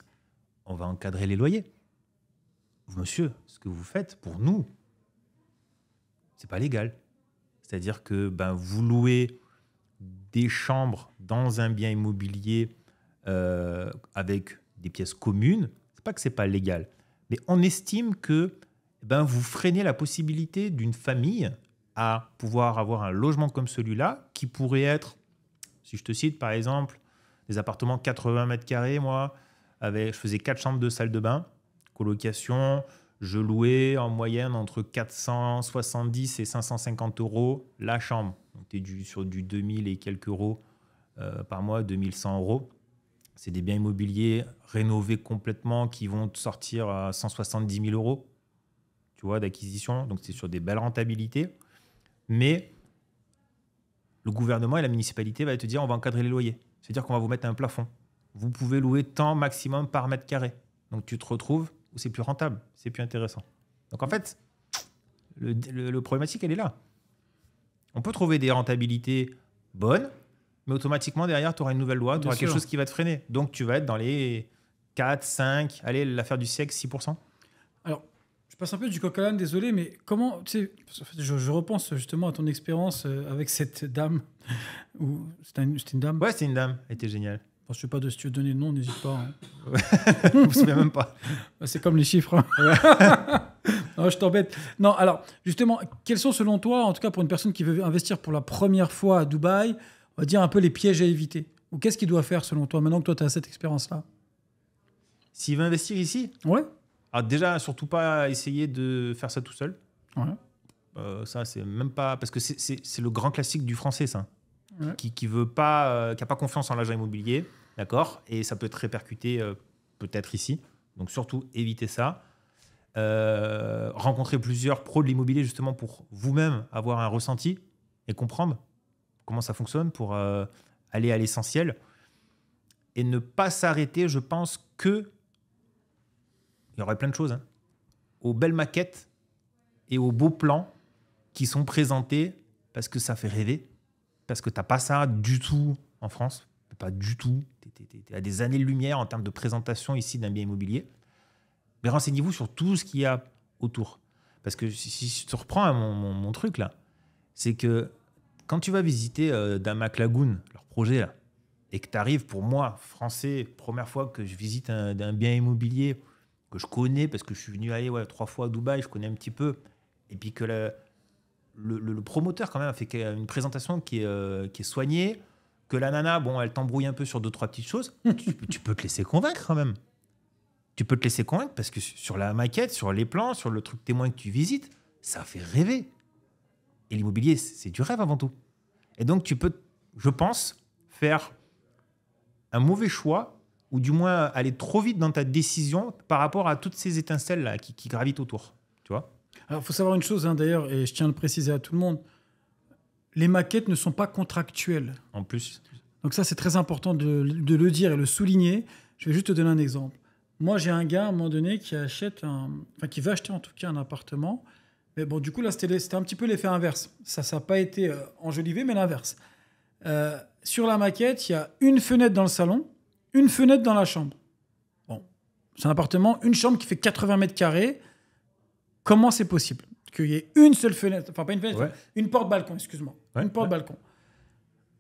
S1: « on va encadrer les loyers ». Monsieur, ce que vous faites pour nous, c'est pas légal. C'est-à-dire que vous louez des chambres dans un bien immobilier avec des pièces communes. C'est pas que c'est pas légal, mais on estime que vous freinez la possibilité d'une famille à pouvoir avoir un logement comme celui-là, qui pourrait être, si je te cite par exemple, des appartements 80 mètres carrés, moi, je faisais 4 chambres, 2 salles de bain, colocation. Je louais en moyenne entre 470 et 550 euros la chambre. Donc, tu es sur du 2000 et quelques euros par mois, 2100 euros. C'est des biens immobiliers rénovés complètement qui vont te sortir à 170 000 euros, tu vois, d'acquisition. Donc, c'est sur des belles rentabilités. Mais le gouvernement et la municipalité vont te dire on va encadrer les loyers. C'est-à-dire qu'on va vous mettre un plafond. Vous pouvez louer tant maximum par mètre carré. Donc, tu te retrouves où c'est plus rentable, c'est plus intéressant. Donc en fait, le problématique, elle est là. On peut trouver des rentabilités bonnes, mais automatiquement, derrière, tu auras une nouvelle loi, tu auras quelque chose qui va te freiner. Donc tu vas être dans les 4, 5, allez, l'affaire du siècle, 6%.
S2: Alors, je passe un peu du coq à l'âne, désolé, mais comment, tu sais, je repense justement à ton expérience avec cette dame. C'était une dame?
S1: Ouais, c'était une dame, elle était géniale.
S2: Je ne sais pas si tu veux donner le nom, n'hésite pas. Hein.
S1: Je ne me souviens même pas.
S2: C'est comme les chiffres. Hein. Non, je t'embête. Non, alors, justement, quels sont selon toi, en tout cas pour une personne qui veut investir pour la première fois à Dubaï, on va dire un peu les pièges à éviter? Ou qu'est-ce qu'il doit faire selon toi, maintenant que toi, tu as cette expérience-là?
S1: S'il veut investir ici?
S2: Ouais.
S1: Alors déjà, surtout pas essayer de faire ça tout seul.
S2: Ouais.
S1: Ça, c'est même pas... Parce que c'est le grand classique du français, ça.
S2: Ouais.
S1: Qui veut pas, qui n'a pas confiance en l'agent immobilier, d'accord, et ça peut être répercuté peut-être ici. Donc surtout évitez ça. Rencontrer plusieurs pros de l'immobilier justement pour vous-même avoir un ressenti et comprendre comment ça fonctionne pour aller à l'essentiel et ne pas s'arrêter. Je pense que il y aurait plein de choses aux belles maquettes et aux beaux plans qui sont présentés parce que ça fait rêver. Parce que tu n'as pas ça du tout en France. Pas du tout. Tu as des années-lumière en termes de présentation ici d'un bien immobilier. Mais renseignez-vous sur tout ce qu'il y a autour. Parce que si je te reprends mon truc là, c'est que quand tu vas visiter Damac Lagoon, leur projet là, et que tu arrives, pour moi, français, première fois que je visite un bien immobilier que je connais, parce que je suis venu aller 3 fois à Dubaï, je connais un petit peu, et puis que le promoteur quand même a fait une présentation qui est soignée, que la nana, bon, elle t'embrouille un peu sur 2-3 petites choses, tu peux te laisser convaincre quand même. Tu peux te laisser convaincre parce que sur la maquette, sur les plans, sur le truc témoin que tu visites, ça fait rêver. Et l'immobilier, c'est du rêve avant tout. Et donc, tu peux, je pense, faire un mauvais choix ou du moins aller trop vite dans ta décision par rapport à toutes ces étincelles-là qui gravitent autour. Tu vois ?
S2: Alors, il faut savoir une chose, hein, d'ailleurs, et je tiens à le préciser à tout le monde, les maquettes ne sont pas contractuelles.
S1: En plus.
S2: Donc ça, c'est très important de le dire et le souligner. Je vais juste te donner un exemple. Moi, j'ai un gars, à un moment donné, qui veut acheter en tout cas un appartement. Mais bon, du coup, là, c'était un petit peu l'effet inverse. Ça n'a pas été enjolivé, mais l'inverse. Sur la maquette, il y a une fenêtre dans le salon, une fenêtre dans la chambre. Bon, c'est un appartement, une chambre qui fait 80 mètres carrés. Comment c'est possible qu'il y ait une seule fenêtre, enfin pas une fenêtre, une porte-balcon, excuse-moi. Une porte-balcon.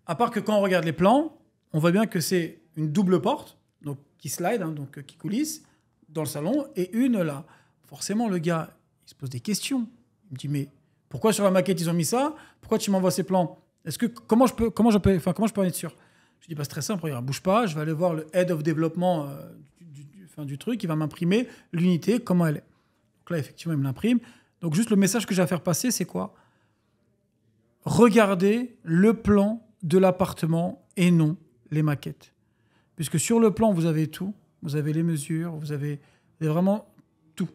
S2: À part que quand on regarde les plans, on voit bien que c'est une double porte, donc qui slide, hein, donc qui coulisse, dans le salon, et une là. Forcément, le gars, il se pose des questions. Il me dit, mais pourquoi sur la maquette ils ont mis ça ? Pourquoi tu m'envoies ces plans ? Comment je peux en être sûr ? Je dis, c'est très simple, regarde, bouge pas, je vais aller voir le head of développement du truc, il va m'imprimer l'unité, comment elle est. Donc là, effectivement, il me l'imprime. Donc juste le message que j'ai à faire passer, c'est quoi ? Regardez le plan de l'appartement et non les maquettes. Puisque sur le plan, vous avez tout. Vous avez les mesures, vous avez vraiment tout.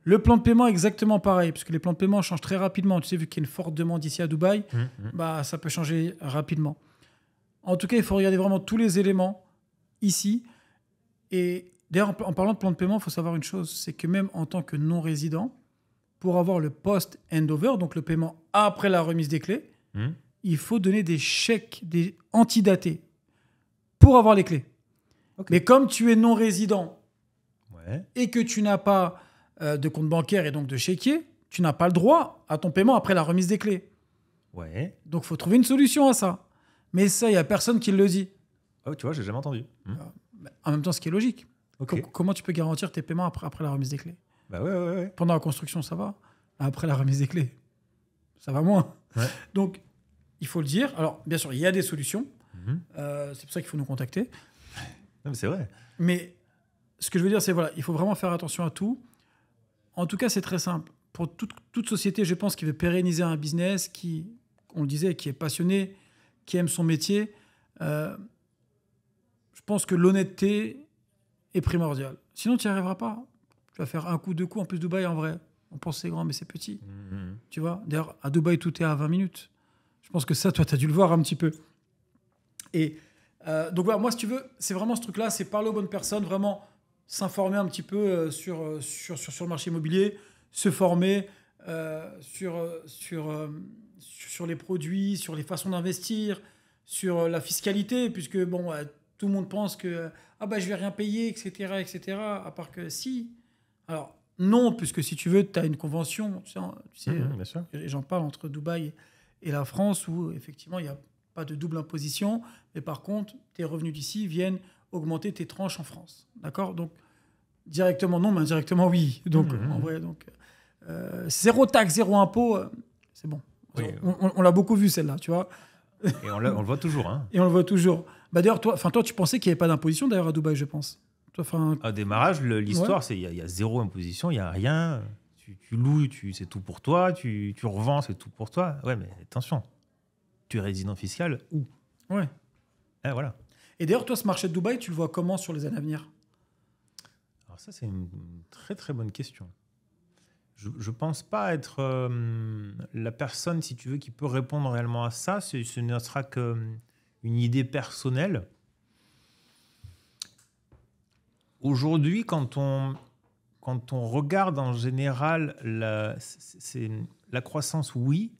S2: Le plan de paiement est exactement pareil, puisque les plans de paiement changent très rapidement. Tu sais, vu qu'il y a une forte demande ici à Dubaï, ça peut changer rapidement. En tout cas, il faut regarder vraiment tous les éléments ici. Et d'ailleurs, en parlant de plan de paiement, il faut savoir une chose, c'est que même en tant que non-résident, pour avoir le post-handover, donc le paiement après la remise des clés, il faut donner des chèques antidatés pour avoir les clés. Okay. Mais comme tu es non-résident et que tu n'as pas de compte bancaire et donc de chéquier, tu n'as pas le droit à ton paiement après la remise des clés. Donc, il faut trouver une solution à ça. Mais ça, il n'y a personne qui le dit.
S1: Oh, tu vois, j'ai jamais entendu.
S2: En même temps, ce qui est logique. Comment tu peux garantir tes paiements après la remise des clés ?
S1: Bah ouais.
S2: Pendant la construction, ça va. Après la remise des clés, ça va moins. Donc, il faut le dire. Alors, bien sûr, il y a des solutions. C'est pour ça qu'il faut nous contacter.
S1: Non, mais c'est vrai.
S2: Mais ce que je veux dire, c'est voilà, il faut vraiment faire attention à tout. En tout cas, c'est très simple. Pour toute société, je pense, qui veut pérenniser un business, on le disait, qui est passionné, qui aime son métier, je pense que l'honnêteté est primordiale. Sinon, tu n'y arriveras pas. Tu vas faire un coup, deux coups. En plus, Dubaï, en vrai, on pense que c'est grand, mais c'est petit. Tu vois ? D'ailleurs, à Dubaï, tout est à 20 minutes. Je pense que ça, toi, tu as dû le voir un petit peu. Et donc, voilà, moi, si tu veux, c'est vraiment ce truc-là, c'est parler aux bonnes personnes, vraiment s'informer un petit peu sur le marché immobilier, se former sur les produits, sur les façons d'investir, sur la fiscalité, puisque, bon, tout le monde pense que je vais rien payer, etc., à part que si. Alors, non, puisque si tu veux, tu as une convention, tu sais
S1: bien sûr.
S2: J'en parle entre Dubaï et la France, où effectivement, il n'y a pas de double imposition, mais par contre, tes revenus d'ici viennent augmenter tes tranches en France. D'accord ? Donc, directement non, mais indirectement oui. Donc, en vrai, zéro taxe, zéro impôt, c'est bon. Oui, on l'a beaucoup vu, celle-là, tu vois.
S1: Et on le voit toujours. Hein.
S2: Et on le voit toujours. D'ailleurs, toi, tu pensais qu'il n'y avait pas d'imposition, d'ailleurs, à Dubaï, je pense.
S1: Au démarrage, l'histoire, c'est qu'il y a zéro imposition, il n'y a rien. Tu loues, c'est tout pour toi. Tu revends, c'est tout pour toi. Ouais, mais attention, tu es résident fiscal où ?
S2: Ouais.
S1: Voilà.
S2: Et d'ailleurs, toi, ce marché de Dubaï, tu le vois comment sur les années à venir ?
S1: Alors ça, c'est une très, très bonne question. Je ne pense pas être la personne, si tu veux, qui peut répondre réellement à ça. Ce ne sera qu'une idée personnelle. Aujourd'hui, quand on regarde en général la croissance, oui.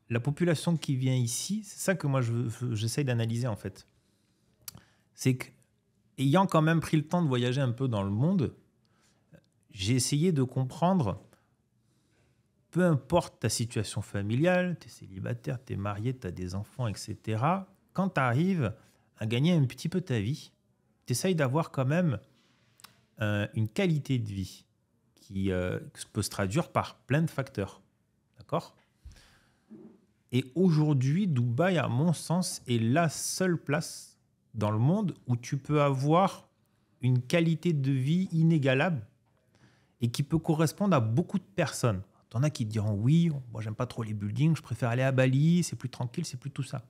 S1: La population qui vient ici, c'est ça que moi j'essaye d'analyser en fait. C'est qu'ayant quand même pris le temps de voyager un peu dans le monde, j'ai essayé de comprendre, peu importe ta situation familiale, tu es célibataire, tu es marié, tu as des enfants, etc. Quand tu arrives à gagner un petit peu ta vie, tu essayes d'avoir quand même une qualité de vie qui peut se traduire par plein de facteurs. D'accord ? Et aujourd'hui, Dubaï, à mon sens, est la seule place dans le monde où tu peux avoir une qualité de vie inégalable et qui peut correspondre à beaucoup de personnes. T'en as qui te diront oui, moi j'aime pas trop les buildings, je préfère aller à Bali, c'est plus tranquille, c'est plus tout ça.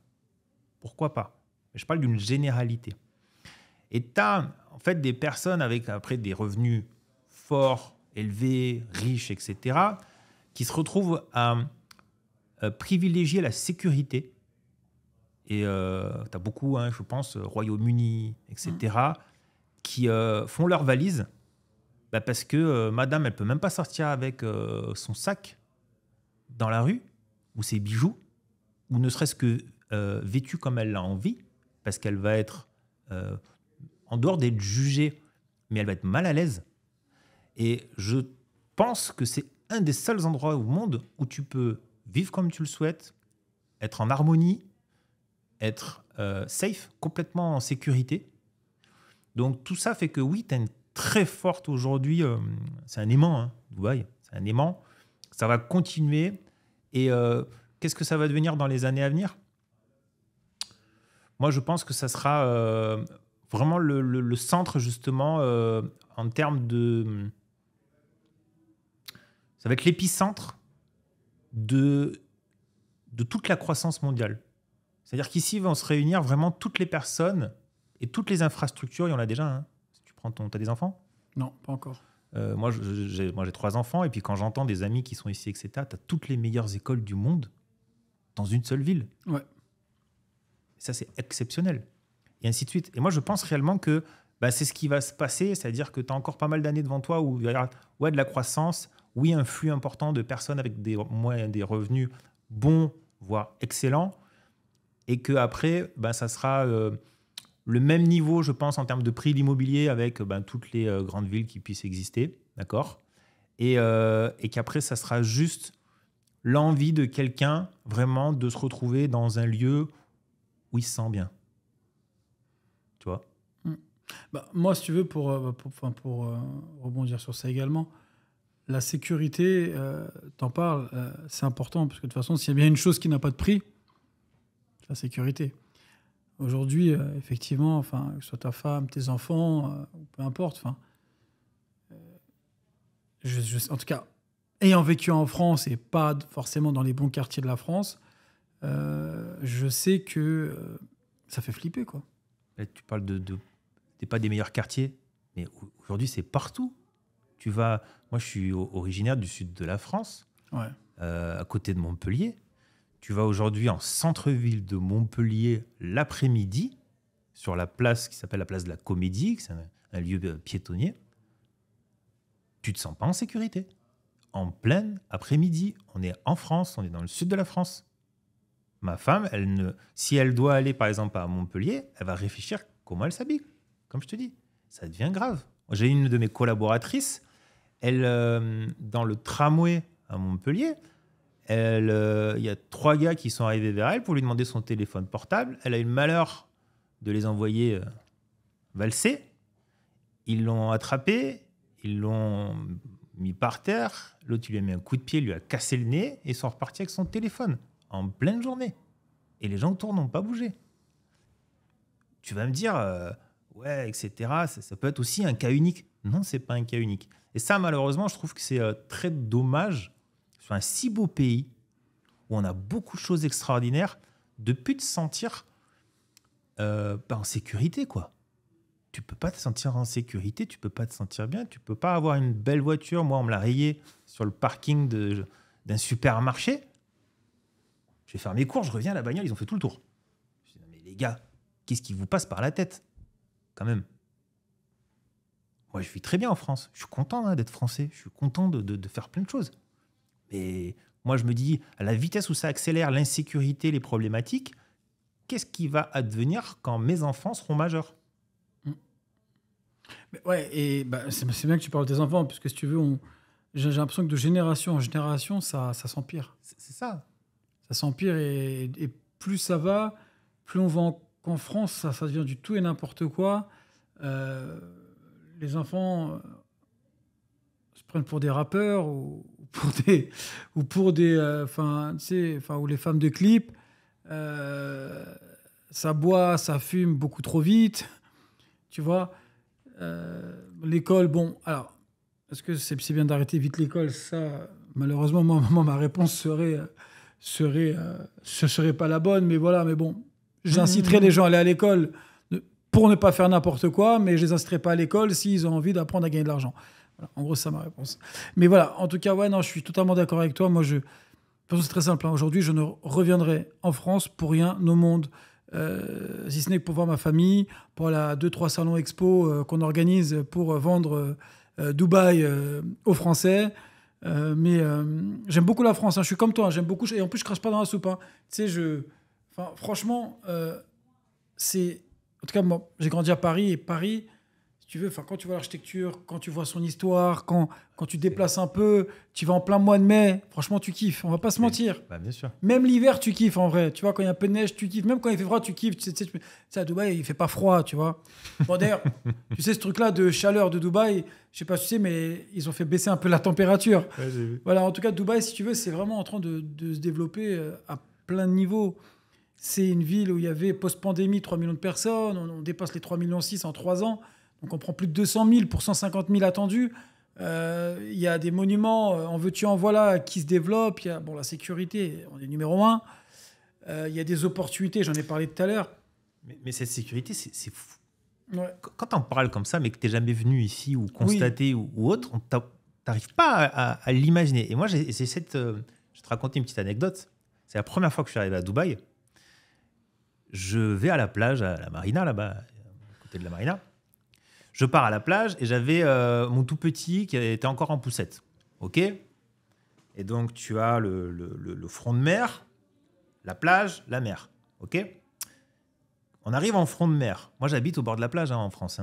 S1: Pourquoi pas? Mais je parle d'une généralité. Et tu as en fait des personnes avec après des revenus forts, élevés, riches, etc., qui se retrouvent à privilégier la sécurité. Et tu as beaucoup, je pense, Royaume-Uni, etc., qui font leur valise parce que madame, elle ne peut même pas sortir avec son sac dans la rue, ou ses bijoux, ou ne serait-ce que vêtue comme elle l'a envie, parce qu'elle va être, en dehors d'être jugée, mais elle va être mal à l'aise. Et je pense que c'est un des seuls endroits au monde où tu peux vivre comme tu le souhaites, être en harmonie, être safe, complètement en sécurité. Donc tout ça fait que oui, tu as une très forte aujourd'hui, c'est un aimant, Dubaï, c'est un aimant. Ça va continuer. Et qu'est-ce que ça va devenir dans les années à venir? Moi, je pense que ça sera vraiment le centre, justement, en termes de... Ça va être l'épicentre de toute la croissance mondiale. C'est-à-dire qu'ici vont se réunir vraiment toutes les personnes et toutes les infrastructures. Il y en a déjà. Si tu prends t'as des enfants?
S2: Non, pas encore.
S1: Moi, j'ai 3 enfants. Et puis, quand j'entends des amis qui sont ici, etc., tu as toutes les meilleures écoles du monde dans une seule ville.
S2: Ouais.
S1: Et ça, c'est exceptionnel. Et ainsi de suite. Et moi, je pense réellement que c'est ce qui va se passer. C'est-à-dire que tu as encore pas mal d'années devant toi où il y aura de la croissance. Oui, un flux important de personnes avec des revenus bons, voire excellents. Et qu'après, ça sera le même niveau, je pense, en termes de prix de l'immobilier avec toutes les grandes villes qui puissent exister. D'accord ? Et qu'après, ça sera juste l'envie de quelqu'un vraiment de se retrouver dans un lieu où il se sent bien. Tu vois ?
S2: Moi, si tu veux, pour rebondir sur ça également, la sécurité, t'en parles, c'est important, parce que de toute façon, s'il y a bien une chose qui n'a pas de prix, c'est la sécurité. Aujourd'hui, effectivement, que ce soit ta femme, tes enfants, peu importe, en tout cas, ayant vécu en France et pas forcément dans les bons quartiers de la France, je sais que ça fait flipper, quoi.
S1: Tu parles c'est pas des meilleurs quartiers, mais aujourd'hui, c'est partout. Moi, je suis originaire du sud de la France,
S2: ouais.
S1: À côté de Montpellier. Tu vas aujourd'hui en centre-ville de Montpellier l'après-midi, sur la place qui s'appelle la place de la Comédie, c'est un lieu piétonnier. Tu te sens pas en sécurité. En plein après-midi, on est en France, on est dans le sud de la France. Ma femme, si elle doit aller par exemple à Montpellier, elle va réfléchir comment elle s'habille. Comme je te dis, ça devient grave. J'ai une de mes collaboratrices, elle, dans le tramway à Montpellier, il y a 3 gars qui sont arrivés vers elle pour lui demander son téléphone portable. Elle a eu le malheur de les envoyer valser. Ils l'ont attrapé, ils l'ont mis par terre. L'autre, il lui a mis un coup de pied, lui a cassé le nez et ils sont repartis avec son téléphone en pleine journée. Et les gens autour n'ont pas bougé. Tu vas me dire, ouais, etc., ça peut être aussi un cas unique. Non, c'est pas un cas unique. Et ça, malheureusement, je trouve que c'est très dommage sur un si beau pays où on a beaucoup de choses extraordinaires, de plus te sentir en sécurité, quoi. Tu peux pas te sentir en sécurité, tu peux pas te sentir bien, tu peux pas avoir une belle voiture. Moi, on me l'a rayé sur le parking d'un supermarché. Je vais faire mes cours, je reviens à la bagnole, ils ont fait tout le tour. Je dis, mais les gars, qu'est-ce qui vous passe par la tête, quand même? Moi, je vis très bien en France. Je suis content d'être français. Je suis content de faire plein de choses. Mais moi, je me dis, à la vitesse où ça accélère, l'insécurité, les problématiques, qu'est-ce qui va advenir quand mes enfants seront majeurs?
S2: Mais ouais, et c'est bien que tu parles de tes enfants, parce que si tu veux, j'ai l'impression que de génération en génération, ça s'empire.
S1: C'est ça.
S2: Ça s'empire, et plus ça va, plus on va qu'en France, ça devient du tout et n'importe quoi. Les enfants se prennent pour des rappeurs ou pour des ou les femmes de clip. Ça boit, ça fume beaucoup trop vite, tu vois. L'école, bon, alors, est-ce que c'est bien d'arrêter vite l'école? Ça, Malheureusement, moi, ma réponse serait pas la bonne, mais voilà. Mais bon, j'inciterai les gens à aller à l'école pour ne pas faire n'importe quoi, mais je les inciterai pas à l'école s'ils ont envie d'apprendre à gagner de l'argent. Voilà, en gros, c'est ça ma réponse. Mais voilà, en tout cas, ouais, non, je suis totalement d'accord avec toi. Moi, de toute façon, c'est très simple. Hein. Aujourd'hui, je ne reviendrai en France pour rien au monde. Si ce n'est que pour voir ma famille, pour aller à 2-3 salons expo qu'on organise pour vendre Dubaï aux Français. Mais j'aime beaucoup la France. Hein. Je suis comme toi. Hein. J'aime beaucoup. Et en plus, je crache pas dans la soupe. Hein. Tu sais, franchement, c'est. En tout cas, moi, j'ai grandi à Paris. Et Paris, si tu veux, quand tu vois l'architecture, quand tu vois son histoire, quand tu te déplaces un peu, tu vas en plein mois de mai, franchement, tu kiffes. On va pas se mentir.
S1: Bah, bien sûr.
S2: Même l'hiver, tu kiffes en vrai. Tu vois, quand il y a un peu de neige, tu kiffes. Même quand il fait froid, tu kiffes. Tu sais, à Dubaï, il fait pas froid, tu vois. Bon, d'ailleurs, tu sais, ce truc-là de chaleur de Dubaï, je sais pas si tu sais, mais ils ont fait baisser un peu la température.
S1: Ouais, j'ai vu.
S2: Voilà, en tout cas, Dubaï, si tu veux, c'est vraiment en train de se développer à plein de niveaux. C'est une ville où il y avait, post-pandémie, 3 millions de personnes. On dépasse les 3,6 millions en 3 ans. Donc, on prend plus de 200 000 pour 150 000 attendus. Il y a des monuments, en veux-tu, en voilà, qui se développent. Il y a la sécurité, on est numéro 1. Il y a des opportunités, j'en ai parlé tout à l'heure.
S1: Mais cette sécurité, c'est fou.
S2: Ouais.
S1: Quand on parle comme ça, mais que tu n'es jamais venu ici ou constaté ou autre, tu n'arrives pas à l'imaginer. Et moi, je vais te raconter une petite anecdote. C'est la première fois que je suis arrivé à Dubaï. Je vais à la plage, à la marina, là-bas, à côté de la marina. Je pars à la plage et j'avais mon tout petit qui était encore en poussette. OK ? Et donc, tu as le front de mer, la plage, la mer. OK ? On arrive en front de mer. Moi, j'habite au bord de la plage en France.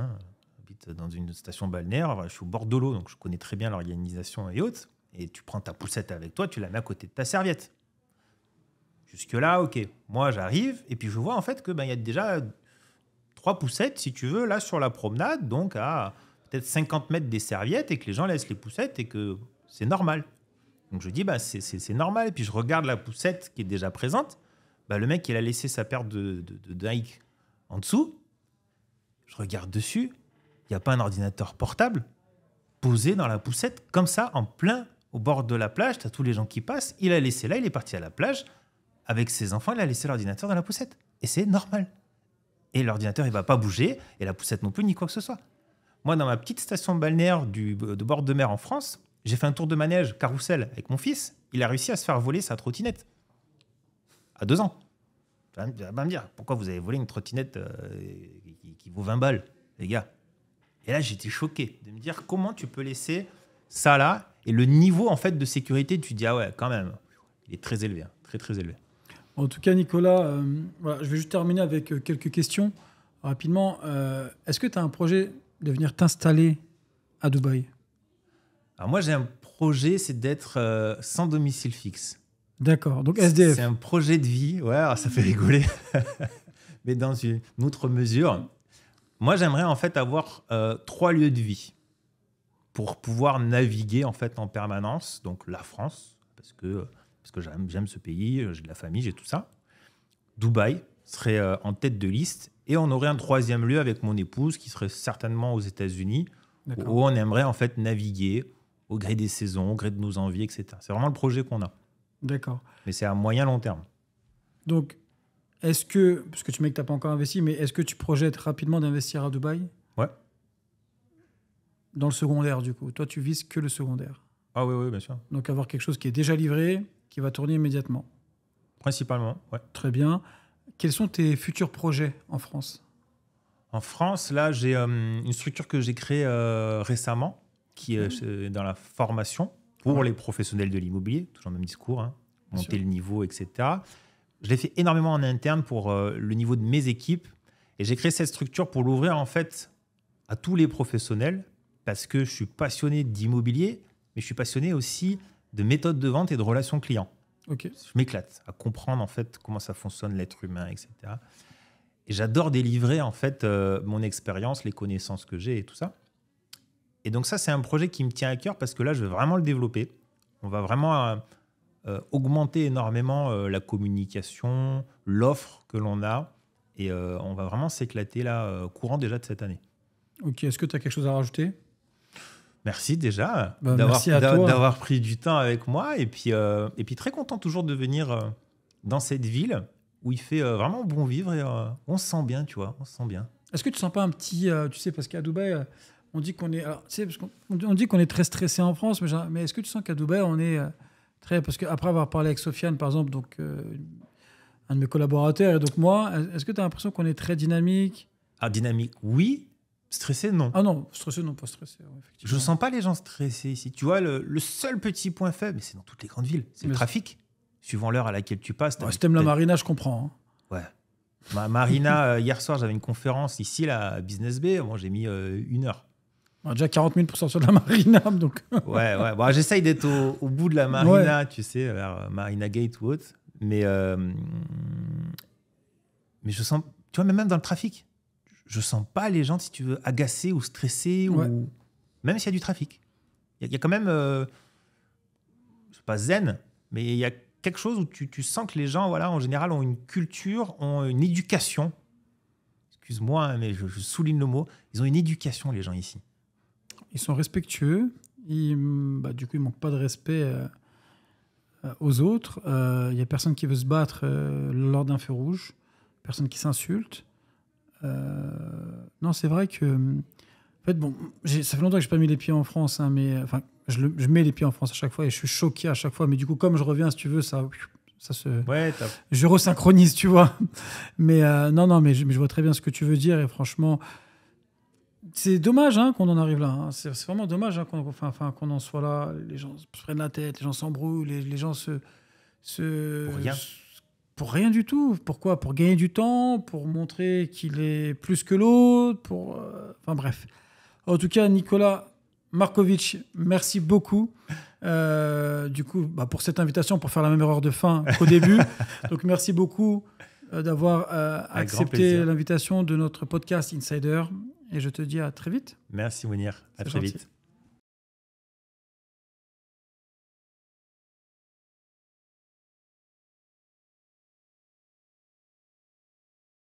S1: J'habite dans une station balnéaire. Je suis au bord de l'eau, donc je connais très bien l'organisation et autres. Et tu prends ta poussette avec toi, tu la mets à côté de ta serviette. Jusque-là, OK. Moi, j'arrive et puis je vois en fait que y a déjà 3 poussettes, si tu veux, là sur la promenade, donc à peut-être 50 mètres des serviettes, et que les gens laissent les poussettes et que c'est normal. Donc je dis, c'est normal. Et puis je regarde la poussette qui est déjà présente. Le mec, il a laissé sa paire de Nike en dessous. Je regarde dessus. Il n'y a pas un ordinateur portable posé dans la poussette, comme ça, en plein au bord de la plage. Tu as tous les gens qui passent. Il a laissé là, il est parti à la plage. Avec ses enfants, il a laissé l'ordinateur dans la poussette. Et c'est normal. Et l'ordinateur, il ne va pas bouger, et la poussette non plus, ni quoi que ce soit. Moi, dans ma petite station balnéaire de bord de mer en France, j'ai fait un tour de manège carrousel avec mon fils. Il a réussi à se faire voler sa trottinette. À 2 ans. Tu vas me dire, pourquoi vous avez volé une trottinette qui vaut 20 balles, les gars ? Et là, j'étais choqué de me dire comment tu peux laisser ça là. Et le niveau en fait de sécurité, tu te dis, ah ouais, quand même, il est très élevé, très très élevé.
S2: En tout cas, Nicolas, je vais juste terminer avec quelques questions rapidement. Est-ce que tu as un projet de venir t'installer à Dubaï ?
S1: Alors moi, j'ai un projet, c'est d'être sans domicile fixe.
S2: D'accord, donc SDF.
S1: C'est un projet de vie, ouais, alors ça fait rigoler, mais dans une autre mesure. Moi, j'aimerais en fait avoir 3 lieux de vie pour pouvoir naviguer en fait en permanence. Donc la France, parce que j'aime ce pays, j'ai de la famille, j'ai tout ça. Dubaï serait en tête de liste. Et on aurait un 3e lieu avec mon épouse qui serait certainement aux États-Unis, où on aimerait en fait naviguer au gré des saisons, au gré de nos envies, etc. C'est vraiment le projet qu'on a.
S2: D'accord.
S1: Mais c'est à moyen long terme.
S2: Donc, est-ce que, parce que tu m'as dit que tu n'as pas encore investi, mais est-ce que tu projettes rapidement d'investir à Dubaï ?
S1: Ouais.
S2: Dans le secondaire, du coup. Toi, tu vises que le secondaire.
S1: Ah oui, bien sûr.
S2: Donc, avoir quelque chose qui est déjà livré, qui va tourner immédiatement.
S1: Principalement, ouais.
S2: Très bien. Quels sont tes futurs projets en France ?
S1: En France, là, j'ai une structure que j'ai créée récemment, qui est dans la formation pour les professionnels de l'immobilier, toujours le même discours, monter le niveau, etc. Je l'ai fait énormément en interne pour le niveau de mes équipes. Et j'ai créé cette structure pour l'ouvrir en fait à tous les professionnels, parce que je suis passionné d'immobilier, mais je suis passionné aussi de méthode de vente et de relations clients.
S2: Okay.
S1: Je m'éclate à comprendre en fait comment ça fonctionne l'être humain, etc. Et j'adore délivrer en fait mon expérience, les connaissances que j'ai et tout ça. Et donc ça, c'est un projet qui me tient à cœur parce que là, je veux vraiment le développer. On va vraiment augmenter énormément la communication, l'offre que l'on a, et on va vraiment s'éclater là, courant déjà de cette année.
S2: Ok, est-ce que tu as quelque chose à rajouter ?
S1: Merci déjà
S2: merci à toi.
S1: d'avoir pris du temps avec moi. Et puis très content toujours de venir dans cette ville où il fait vraiment bon vivre et on se sent bien, tu vois. On se sent bien.
S2: Est-ce que tu sens pas un petit... tu sais, parce qu'à Dubaï, on dit qu'on est... Alors, tu sais, parce on dit qu'on est très stressé en France, mais est-ce que tu sens qu'à Dubaï, on est très... Parce qu'après avoir parlé avec Sofiane, par exemple, donc, un de mes collaborateurs, et donc moi, est-ce que tu as l'impression qu'on est très dynamique?
S1: Ah, dynamique, oui. Stressé, non.
S2: Ah non, stressé, non, pas stressé. Ouais,
S1: Je sens pas les gens stressés ici. Tu vois, le seul petit point faible, mais c'est dans toutes les grandes villes, c'est le trafic. Suivant l'heure à laquelle tu passes.
S2: Si t'aimes la marina, je comprends.
S1: Hein. Ouais. Marina, hier soir, j'avais une conférence ici, là, à Business Bay. Bon, j'ai mis 1 heure.
S2: On a déjà 40 000 pour sortir de la marina. Donc...
S1: ouais. Bon, j'essaye d'être au bout de la marina, tu sais, vers Marina Gate ou autre. Mais je sens, tu vois, même dans le trafic, je sens pas les gens, si tu veux, agacés ou stressés, ou même s'il y a du trafic. Il y a quand même, c'est pas zen, mais il y a quelque chose où tu sens que les gens, voilà, en général, ont une culture, ont une éducation. Excuse-moi, hein, mais je souligne le mot. Ils ont une éducation, les gens ici.
S2: Ils sont respectueux. Du coup, ils manquent pas de respect aux autres. Il y a personne qui veut se battre lors d'un feu rouge. Personne qui s'insulte. Non, c'est vrai que... En fait, bon, ça fait longtemps que je n'ai pas mis les pieds en France, hein, mais enfin, je mets les pieds en France à chaque fois et je suis choqué à chaque fois. Mais du coup, comme je reviens, si tu veux, ça se...
S1: Ouais,
S2: je resynchronise, tu vois. Mais non, mais je vois très bien ce que tu veux dire et franchement, c'est dommage qu'on en arrive là. Hein. C'est vraiment dommage qu'on en soit là. Les gens se prennent la tête, les gens s'embrouillent, les gens se...
S1: Pour rien.
S2: Pour rien du tout. Pourquoi? Pour gagner du temps, pour montrer qu'il est plus que l'autre, enfin bref. En tout cas, Nicolas Markovic, merci beaucoup. Du coup, pour cette invitation, pour faire la même erreur de fin qu'au début. Donc, merci beaucoup d'avoir accepté l'invitation de notre podcast Insider. Et je te dis à très vite.
S1: Merci Mounir, à très vite.